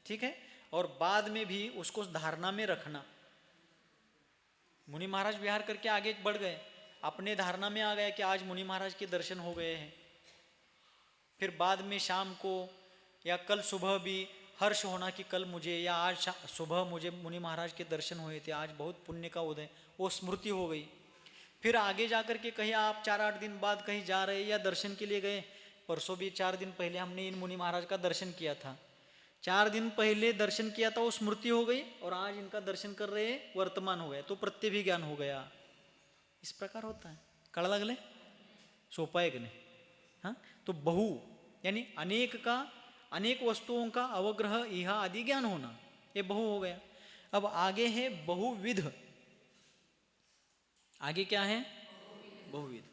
ठीक है। और बाद में भी उसको धारणा में रखना। मुनि महाराज विहार करके आगे बढ़ गए, अपने धारणा में आ गया कि आज मुनि महाराज के दर्शन हो गए हैं। फिर बाद में शाम को या कल सुबह भी हर्ष होना कि कल मुझे, या आज सुबह मुझे मुनि महाराज के दर्शन हुए थे, आज बहुत पुण्य का उदय, वो स्मृति हो गई। फिर आगे जाकर के कहीं आप 4-8 दिन बाद कहीं जा रहे या दर्शन के लिए गए, परसों भी 4 दिन पहले हमने इन मुनि महाराज का दर्शन किया था, 4 दिन पहले दर्शन किया था, वो स्मृति हो गई, और आज इनका दर्शन कर रहे वर्तमान हो गया, तो प्रत्यभिज्ञान हो गया। इस प्रकार होता है। कळा लागले? सोपा है कि नहीं? हाँ, तो बहु यानी अनेक का, अनेक वस्तुओं का अवग्रह, इहा आदि ज्ञान होना, ये बहु हो गया। अब आगे है बहुविध। आगे क्या है? बहुविध।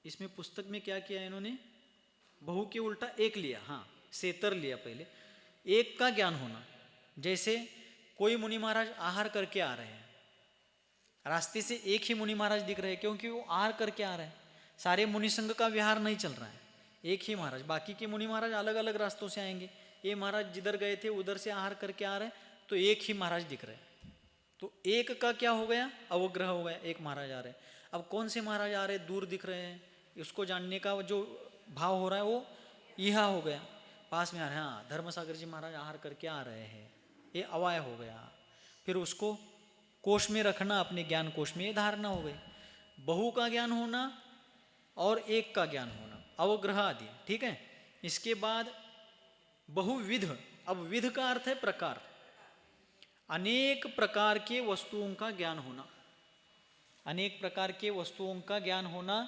इसमें पुस्तक में क्या किया इन्होंने? बहु के उल्टा एक लिया, हाँ, सेतर लिया पहले। एक का ज्ञान होना, जैसे कोई मुनि महाराज आहार करके आ रहे हैं, रास्ते से एक ही मुनि महाराज दिख रहे हैं, क्योंकि वो आहार करके आ रहे हैं, सारे मुनि संघ का विहार नहीं चल रहा है, एक ही महाराज। बाकी के मुनि महाराज अलग अलग रास्तों से आएंगे, ये महाराज जिधर गए थे उधर से आहार करके आ रहे हैं, तो एक ही महाराज दिख रहे हैं। तो एक का क्या हो गया? अवग्रह हो गया, एक महाराज आ रहे हैं। अब कौन से महाराज आ रहे, दूर दिख रहे हैं, उसको जानने का जो भाव हो रहा है वो यह हो गया। पास में आ रहे हैं, हाँ धर्मसागर जी महाराज आहार करके आ रहे हैं, ये अवाय हो गया। फिर उसको कोश में रखना, अपने ज्ञान कोश में, ये धारणा हो गई। बहु का ज्ञान होना और एक का ज्ञान होना, अवग्रह आदि, ठीक है। इसके बाद बहुविध, अब विध का अर्थ है प्रकार, अनेक प्रकार के वस्तुओं का ज्ञान होना, अनेक प्रकार के वस्तुओं का ज्ञान होना,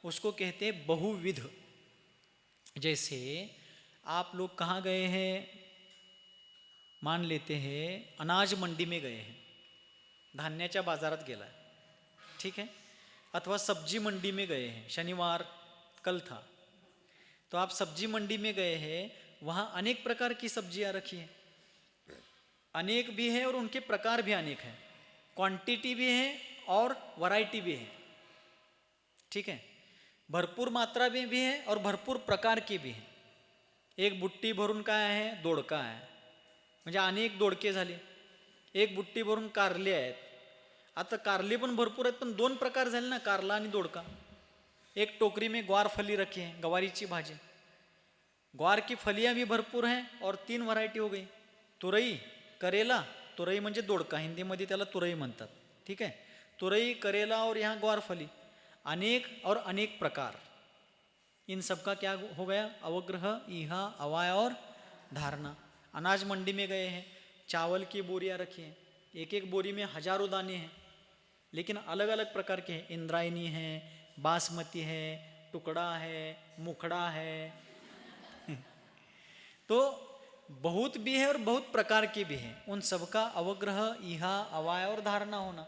उसको कहते हैं बहुविध। जैसे आप लोग कहाँ गए हैं, मान लेते हैं अनाज मंडी में गए हैं, धान्याच्या बाजारात गेला, ठीक है, अथवा सब्जी मंडी में गए हैं, शनिवार कल था, तो आप सब्जी मंडी में गए हैं, वहाँ अनेक प्रकार की सब्जियाँ रखी हैं, अनेक भी है और उनके प्रकार भी अनेक हैं, क्वांटिटी भी है और वैरायटी भी है, ठीक है, भरपूर मात्रा में भी है और भरपूर प्रकार की भी है। एक बुट्टी भरून काय आहे, दोडका आहे, म्हणजे अनेक दोडके झाले, एक बुट्टी भरून कारले आहेत, आता कारले पण भरपूर आहेत, पण दोन प्रकार झाले ना, कारला आणि दोडका। एक टोकरी में ग्वार फली रखी है, गवारीची भाजी, ग्वार की फलियां भी भरपूर हैं और 3 वैरायटी हो गई, तुरई, करेला, तुरई म्हणजे दोडका, हिंदीमध्ये त्याला तुरई म्हणतात, ठीक है, तुरई, करेला और यहाँ ग्वार फली, अनेक और अनेक प्रकार, इन सब का क्या हो गया, अवग्रह, ईहा, अवाय और धारणा। अनाज मंडी में गए हैं, चावल की बोरियां रखी हैं, एक एक बोरी में हजारों दाने हैं, लेकिन अलग अलग प्रकार के हैं, इंद्रायणी है, बासमती है, टुकड़ा है, मुखड़ा है तो बहुत भी है और बहुत प्रकार के भी हैं, उन सबका अवग्रह, ईहा, अवाय और धारणा होना,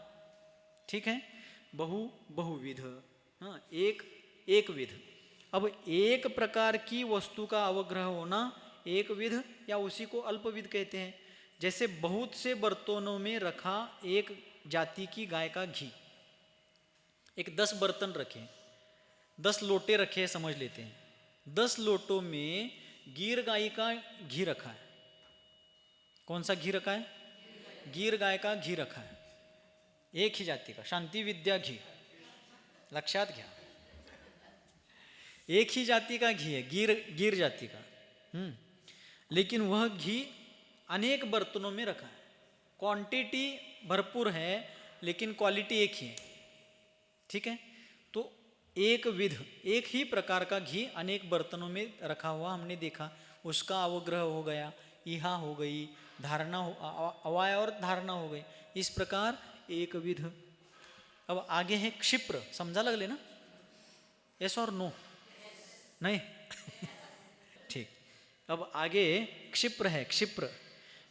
ठीक है। बहुविध, हाँ, एक विध। अब एक प्रकार की वस्तु का अवग्रह होना एक विध, या उसी को अल्पविध कहते हैं। जैसे बहुत से बर्तनों में रखा एक जाति की गाय का घी, एक 10 बर्तन रखे, 10 लोटे रखे हैं, समझ लेते हैं, 10 लोटों में गिर गाय का घी रखा है। कौन सा घी रखा है, गिर गाय का घी रखा है, एक ही जाति का, शांति विद्या घी, लक्षात घ्या, एक ही जाति का घी है, गिर जाति का, लेकिन वह घी अनेक बर्तनों में रखा है, क्वांटिटी भरपूर है लेकिन क्वालिटी एक ही है, ठीक है। तो एक विध, एक ही प्रकार का घी अनेक बर्तनों में रखा हुआ हमने देखा, उसका अवग्रह हो गया, ईहा हो गई, धारणा अवाय और धारणा हो गई, इस प्रकार एक विध। अब आगे है क्षिप्र, समझा लगले ना, यस और नो, नहीं ठीक। अब आगे क्षिप्र है,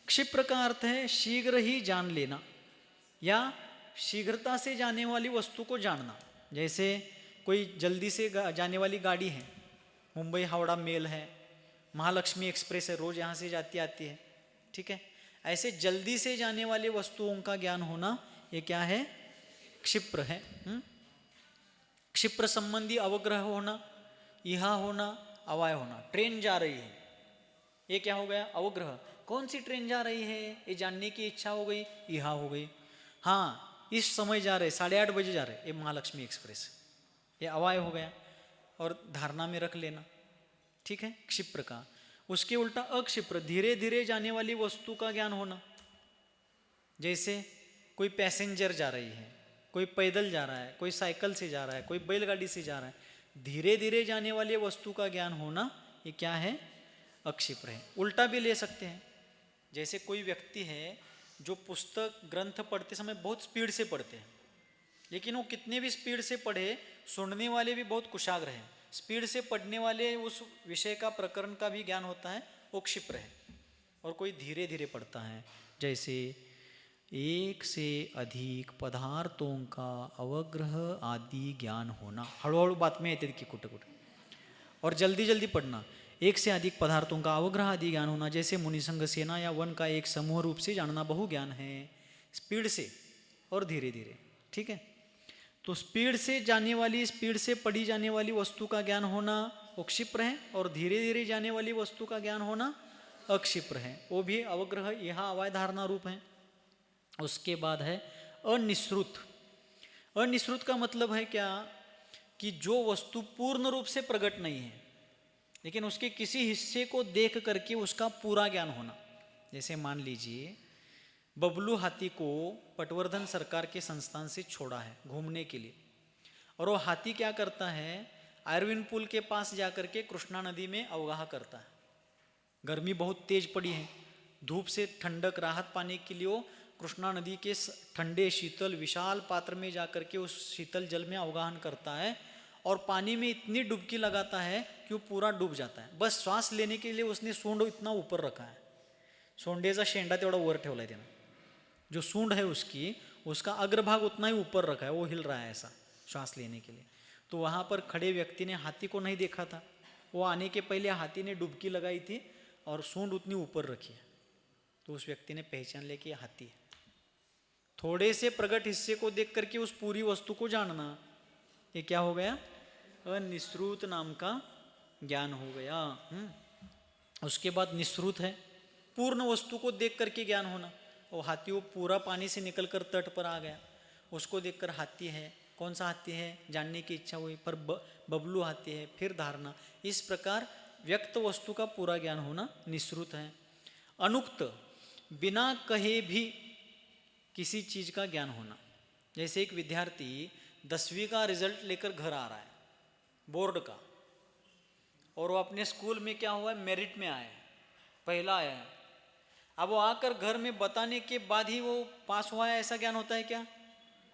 क्षिप्र का अर्थ है शीघ्र ही जान लेना या शीघ्रता से जाने वाली वस्तु को जानना। जैसे कोई जल्दी से जाने वाली गाड़ी है, मुंबई हावड़ा मेल है, महालक्ष्मी एक्सप्रेस है, रोज यहाँ से जाती आती है, ठीक है, ऐसे जल्दी से जाने वाली वस्तुओं का ज्ञान होना, ये क्या है, क्षिप्र है। क्षिप्र संबंधी अवग्रह होना, ईहा होना, अवाय होना। ट्रेन जा रही है, ये क्या हो गया, अवग्रह, कौन सी ट्रेन जा रही है ये जानने की इच्छा हो गई, ईहा हो गई। हाँ इस समय जा रहे, 8:30 बजे जा रहे, ये महालक्ष्मी एक्सप्रेस, ये अवाय हो गया और धारणा में रख लेना, ठीक है, क्षिप्र का। उसके उल्टा अक्षिप्र, धीरे धीरे जाने वाली वस्तु का ज्ञान होना। जैसे कोई पैसेंजर जा रही है, कोई पैदल जा रहा है, कोई साइकिल से जा रहा है, कोई बैलगाड़ी से जा रहा है, धीरे धीरे जाने वाली वस्तु का ज्ञान होना, ये क्या है, अक्षिप्र है। उल्टा भी ले सकते हैं, जैसे कोई व्यक्ति है जो पुस्तक ग्रंथ पढ़ते समय बहुत स्पीड से पढ़ते हैं, लेकिन वो कितने भी स्पीड से पढ़े, सुनने वाले भी बहुत कुशाग्र हैं, स्पीड से पढ़ने वाले उस विषय का, प्रकरण का भी ज्ञान होता है, वो क्षिप्र है। और कोई धीरे धीरे पढ़ता है, जैसे एक से अधिक पदार्थों का अवग्रह आदि ज्ञान होना, हळूहळू बातम्या येतात की कुठं कुठं, और जल्दी जल्दी पढ़ना। एक से अधिक पदार्थों का अवग्रह आदि ज्ञान होना, जैसे मुनिसंग सेना या वन का एक समूह रूप से जानना बहु ज्ञान है, स्पीड से और धीरे धीरे, ठीक है। तो स्पीड से जाने वाली, स्पीड से पढ़ी जाने वाली वस्तु का ज्ञान होना वो क्षिप्र है, और धीरे धीरे जाने वाली वस्तु का ज्ञान होना अक्षिप्र है, वो भी अवग्रह, यह अवाय धारणा रूप है। उसके बाद है अनिश्रुत। अनिश्रुत का मतलब है क्या कि जो वस्तु पूर्ण रूप से प्रकट नहीं है लेकिन उसके किसी हिस्से को देख करके उसका पूरा ज्ञान होना। जैसे मान लीजिए बबलू हाथी को पटवर्धन सरकार के संस्थान से छोड़ा है घूमने के लिए, और वो हाथी क्या करता है, आयरविन पुल के पास जाकर के कृष्णा नदी में अवगाह करता है। गर्मी बहुत तेज पड़ी है, धूप से ठंडक राहत पाने के लिए वो कृष्णा नदी के ठंडे शीतल विशाल पात्र में जाकर के उस शीतल जल में अवगाहन करता है और पानी में इतनी डुबकी लगाता है कि वो पूरा डूब जाता है। बस श्वास लेने के लिए उसने सूंड इतना ऊपर रखा है, सोंडेचा शेंडा तेवढा वर ठेवला है त्यानं, जो सूंड है उसकी उसका अग्रभाग उतना ही ऊपर रखा है, वो हिल रहा है ऐसा श्वास लेने के लिए। तो वहाँ पर खड़े व्यक्ति ने हाथी को नहीं देखा था, वो आने के पहले हाथी ने डुबकी लगाई थी और सूंड उतनी ऊपर रखी है, तो उस व्यक्ति ने पहचान लिया कि हाथी है। थोड़े से प्रकट हिस्से को देख करके उस पूरी वस्तु को जानना, ये क्या हो गया, अनिश्रुत नाम का ज्ञान हो गया। उसके बाद निश्रुत है, पूर्ण वस्तु को देख करके ज्ञान होना। वो हाथी वो पूरा पानी से निकलकर तट पर आ गया, उसको देखकर हाथी है, कौन सा हाथी है जानने की इच्छा हुई, पर बबलू हाथी है, फिर धारणा। इस प्रकार व्यक्त वस्तु का पूरा ज्ञान होना निश्रुत है। अनुक्त, बिना कहे भी किसी चीज का ज्ञान होना। जैसे एक विद्यार्थी 10वीं का रिजल्ट लेकर घर आ रहा है बोर्ड का, और वो अपने स्कूल में क्या हुआ है, मेरिट में आया है, पहला आया है। अब वो आकर घर में बताने के बाद ही वो पास हुआ है, ऐसा ज्ञान होता है क्या?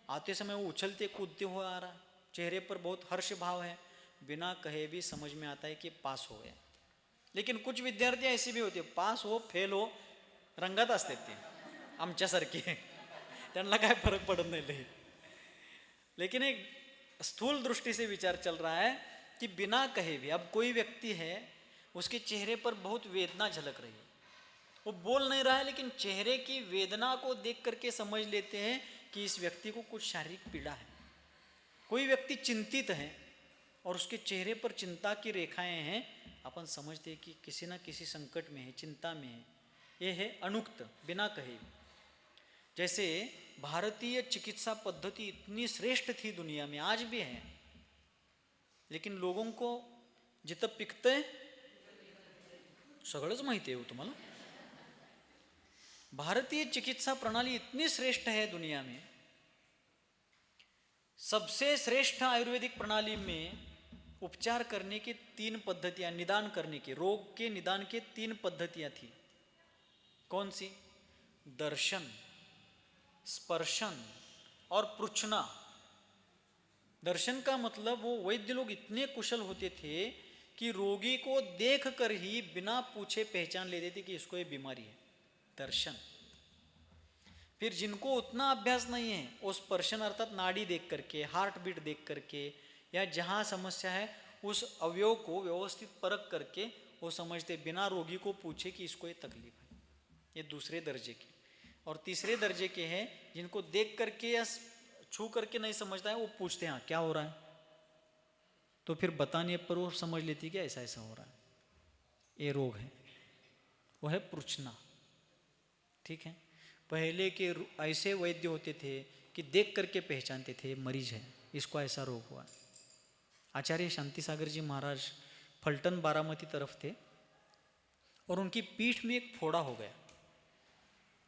आते समय वो उछलते कूदते हुए आ रहा है, चेहरे पर बहुत हर्ष भाव है, बिना कहे भी समझ में आता है कि पास हो गया। लेकिन कुछ विद्यार्थी ऐसे भी होते, पास हो फेल हो रंगात असते ते आमच्यासारखे, त्यांना काय फरक पडत नाही लई। लेकिन एक स्थूल दृष्टि से विचार चल रहा है कि बिना कहे भी, अब कोई व्यक्ति है उसके चेहरे पर बहुत वेदना झलक रही है, वो बोल नहीं रहा है लेकिन चेहरे की वेदना को देख करके समझ लेते हैं कि इस व्यक्ति को कुछ शारीरिक पीड़ा है। कोई व्यक्ति चिंतित है और उसके चेहरे पर चिंता की रेखाएं हैं, अपन समझते हैं कि किसी ना किसी संकट में है, चिंता में है। ये है अनुक्त, बिना कहे। जैसे भारतीय चिकित्सा पद्धति इतनी श्रेष्ठ थी दुनिया में, आज भी है, लेकिन लोगों को जिथं पिकतंय सगळंच माहिती आहे हो तुम्हाला। भारतीय चिकित्सा प्रणाली इतनी श्रेष्ठ है दुनिया में, सबसे श्रेष्ठ आयुर्वेदिक प्रणाली में उपचार करने की 3 पद्धतियां, निदान करने के, रोग के निदान के 3 पद्धतियां थी। कौन सी? दर्शन, स्पर्शन और पृच्छना। दर्शन का मतलब वो वैद्य लोग इतने कुशल होते थे कि रोगी को देख कर ही बिना पूछे पहचान लेते थे कि इसको ये बीमारी है, दर्शन। फिर जिनको उतना अभ्यास नहीं है, वो स्पर्शन अर्थात नाड़ी देख करके, हार्ट बीट देख करके, या जहाँ समस्या है उस अवयव को व्यवस्थित परख करके वो समझते बिना रोगी को पूछे कि इसको ये तकलीफ है। ये दूसरे दर्जे के। और तीसरे दर्जे के हैं जिनको देख करके या छू करके नहीं समझता है, वो पूछते हैं हाँ क्या हो रहा है, तो फिर बताने पर वो समझ लेती कि ऐसा ऐसा हो रहा है, ये रोग है। वो है पृच्छना। ठीक है, पहले के ऐसे वैद्य होते थे कि देख करके पहचानते थे मरीज है, इसको ऐसा रोग हुआ। आचार्य शांति सागर जी महाराज फलटन बारामती तरफ थे और उनकी पीठ में एक फोड़ा हो गया।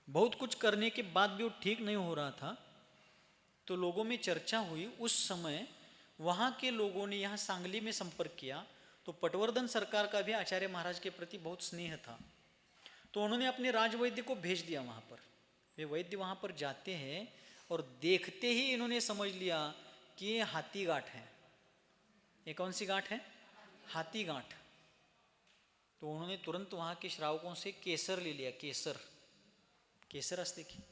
बहुत कुछ करने के बाद भी वो ठीक नहीं हो रहा था, तो लोगों में चर्चा हुई। उस समय वहाँ के लोगों ने यहाँ सांगली में संपर्क किया, तो पटवर्धन सरकार का भी आचार्य महाराज के प्रति बहुत स्नेह था, तो उन्होंने अपने राजवैद्य को भेज दिया वहाँ पर। वे वैद्य वहाँ पर जाते हैं और देखते ही इन्होंने समझ लिया कि ये हाथी गांठ है। ये कौन सी गांठ है? हाथी गांठ। तो उन्होंने तुरंत वहाँ के श्रावकों से केसर ले लिया, केसर, केसर अस्ते की,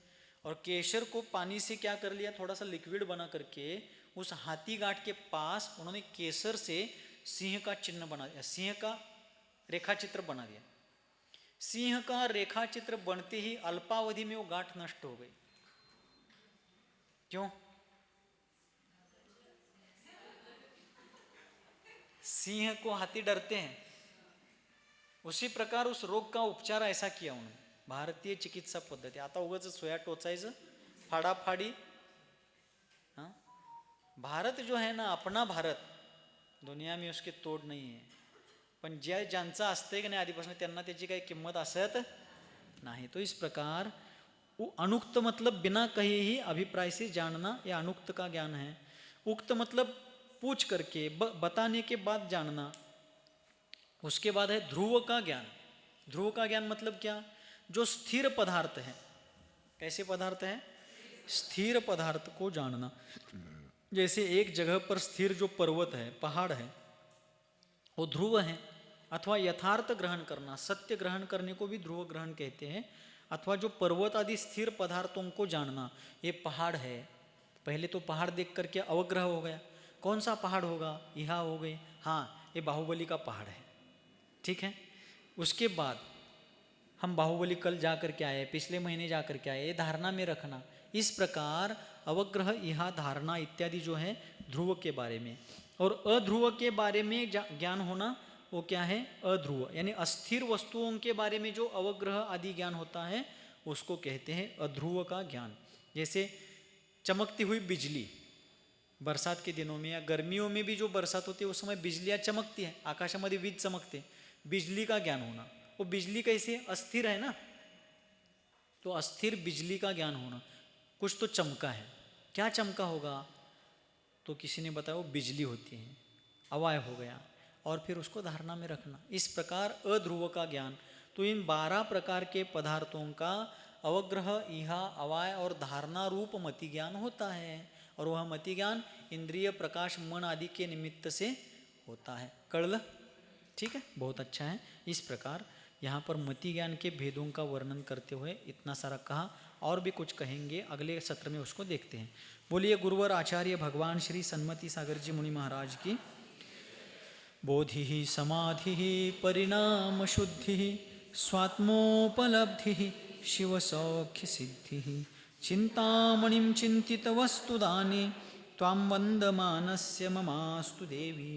और केसर को पानी से क्या कर लिया, थोड़ा सा लिक्विड बना करके उस हाथी गांठ के पास उन्होंने केसर से सिंह का चिन्ह बना दिया, सिंह का रेखा चित्र बना दिया। सिंह का रेखा चित्र बनते ही अल्पावधि में वो गांठ नष्ट हो गई। क्यों? सिंह को हाथी डरते हैं, उसी प्रकार उस रोग का उपचार ऐसा किया उन्होंने, भारतीय चिकित्सा पद्धती। आता उगाच सोया टोचायचं, फाडाफाडी, हां भारत जो है ना, अपना भारत, दुनिया में उसके तोड नहीं है. पण ज्यांचं असतंय की नाही आधीपासून त्यांना त्याची काही किंमत असत नहीं. तो इस प्रकार अनुक्त मतलब बिना कहे ही अभिप्राय से जानना, यह अनुक्त का ज्ञान है. उक्त मतलब पूछ करके बताने के बाद जानना. उसके बाद है ध्रुव का ज्ञान. ध्रुव का ज्ञान मतलब क्या? जो स्थिर पदार्थ है. कैसे पदार्थ है? स्थिर पदार्थ को जानना. जैसे एक जगह पर स्थिर जो पर्वत है, पहाड़ है, वो ध्रुव है. अथवा यथार्थ ग्रहण करना, सत्य ग्रहण करने को भी ध्रुव ग्रहण कहते हैं. अथवा जो पर्वत आदि स्थिर पदार्थों को जानना, ये पहाड़ है. पहले तो पहाड़ देख करके अवग्रह हो गया. कौन सा पहाड़ होगा? यह हो गए, हाँ ये बाहुबली का पहाड़ है. ठीक है. उसके बाद हम बाहुबली कल जा करके आए, पिछले महीने जा करके आए, ये धारणा में रखना. इस प्रकार अवग्रह, यह धारणा इत्यादि जो है ध्रुव के बारे में. और अध्रुव के बारे में ज्ञान होना, वो क्या है? अध्रुव, यानी अस्थिर वस्तुओं के बारे में जो अवग्रह आदि ज्ञान होता है उसको कहते हैं अध्रुव का ज्ञान. जैसे चमकती हुई बिजली, बरसात के दिनों में या गर्मियों में भी जो बरसात होती है उस समय बिजलियाँ चमकती है, आकाशामध्ये वीज चमकते. बिजली का ज्ञान होना. वो बिजली कैसे? अस्थिर है ना. तो अस्थिर बिजली का ज्ञान होना. कुछ तो चमका है, क्या चमका होगा? तो किसी ने बताया वो बिजली होती है, अवाय हो गया. और फिर उसको धारणा में रखना. इस प्रकार अध्रुव का ज्ञान. तो इन 12 प्रकार के पदार्थों का अवग्रह, इहा, अवाय और धारणा रूप मति ज्ञान होता है. और वह मति ज्ञान इंद्रिय प्रकाश मन आदि के निमित्त से होता है. कळलं? ठीक है, बहुत अच्छा है. इस प्रकार यहाँ पर मति ज्ञान के भेदों का वर्णन करते हुए इतना सारा कहा. और भी कुछ कहेंगे अगले सत्र में, उसको देखते हैं. बोलिए गुरुवर आचार्य भगवान श्री सन्मति सागर जी मुनि महाराज की. बोधि समाधि परिणाम शुद्धि स्वात्मोपलब्धि शिव सौख्य सिद्धि चिंतामणिं चिंतित वस्तुदाने त्वां वंदमानस्य ममास्तु देवी.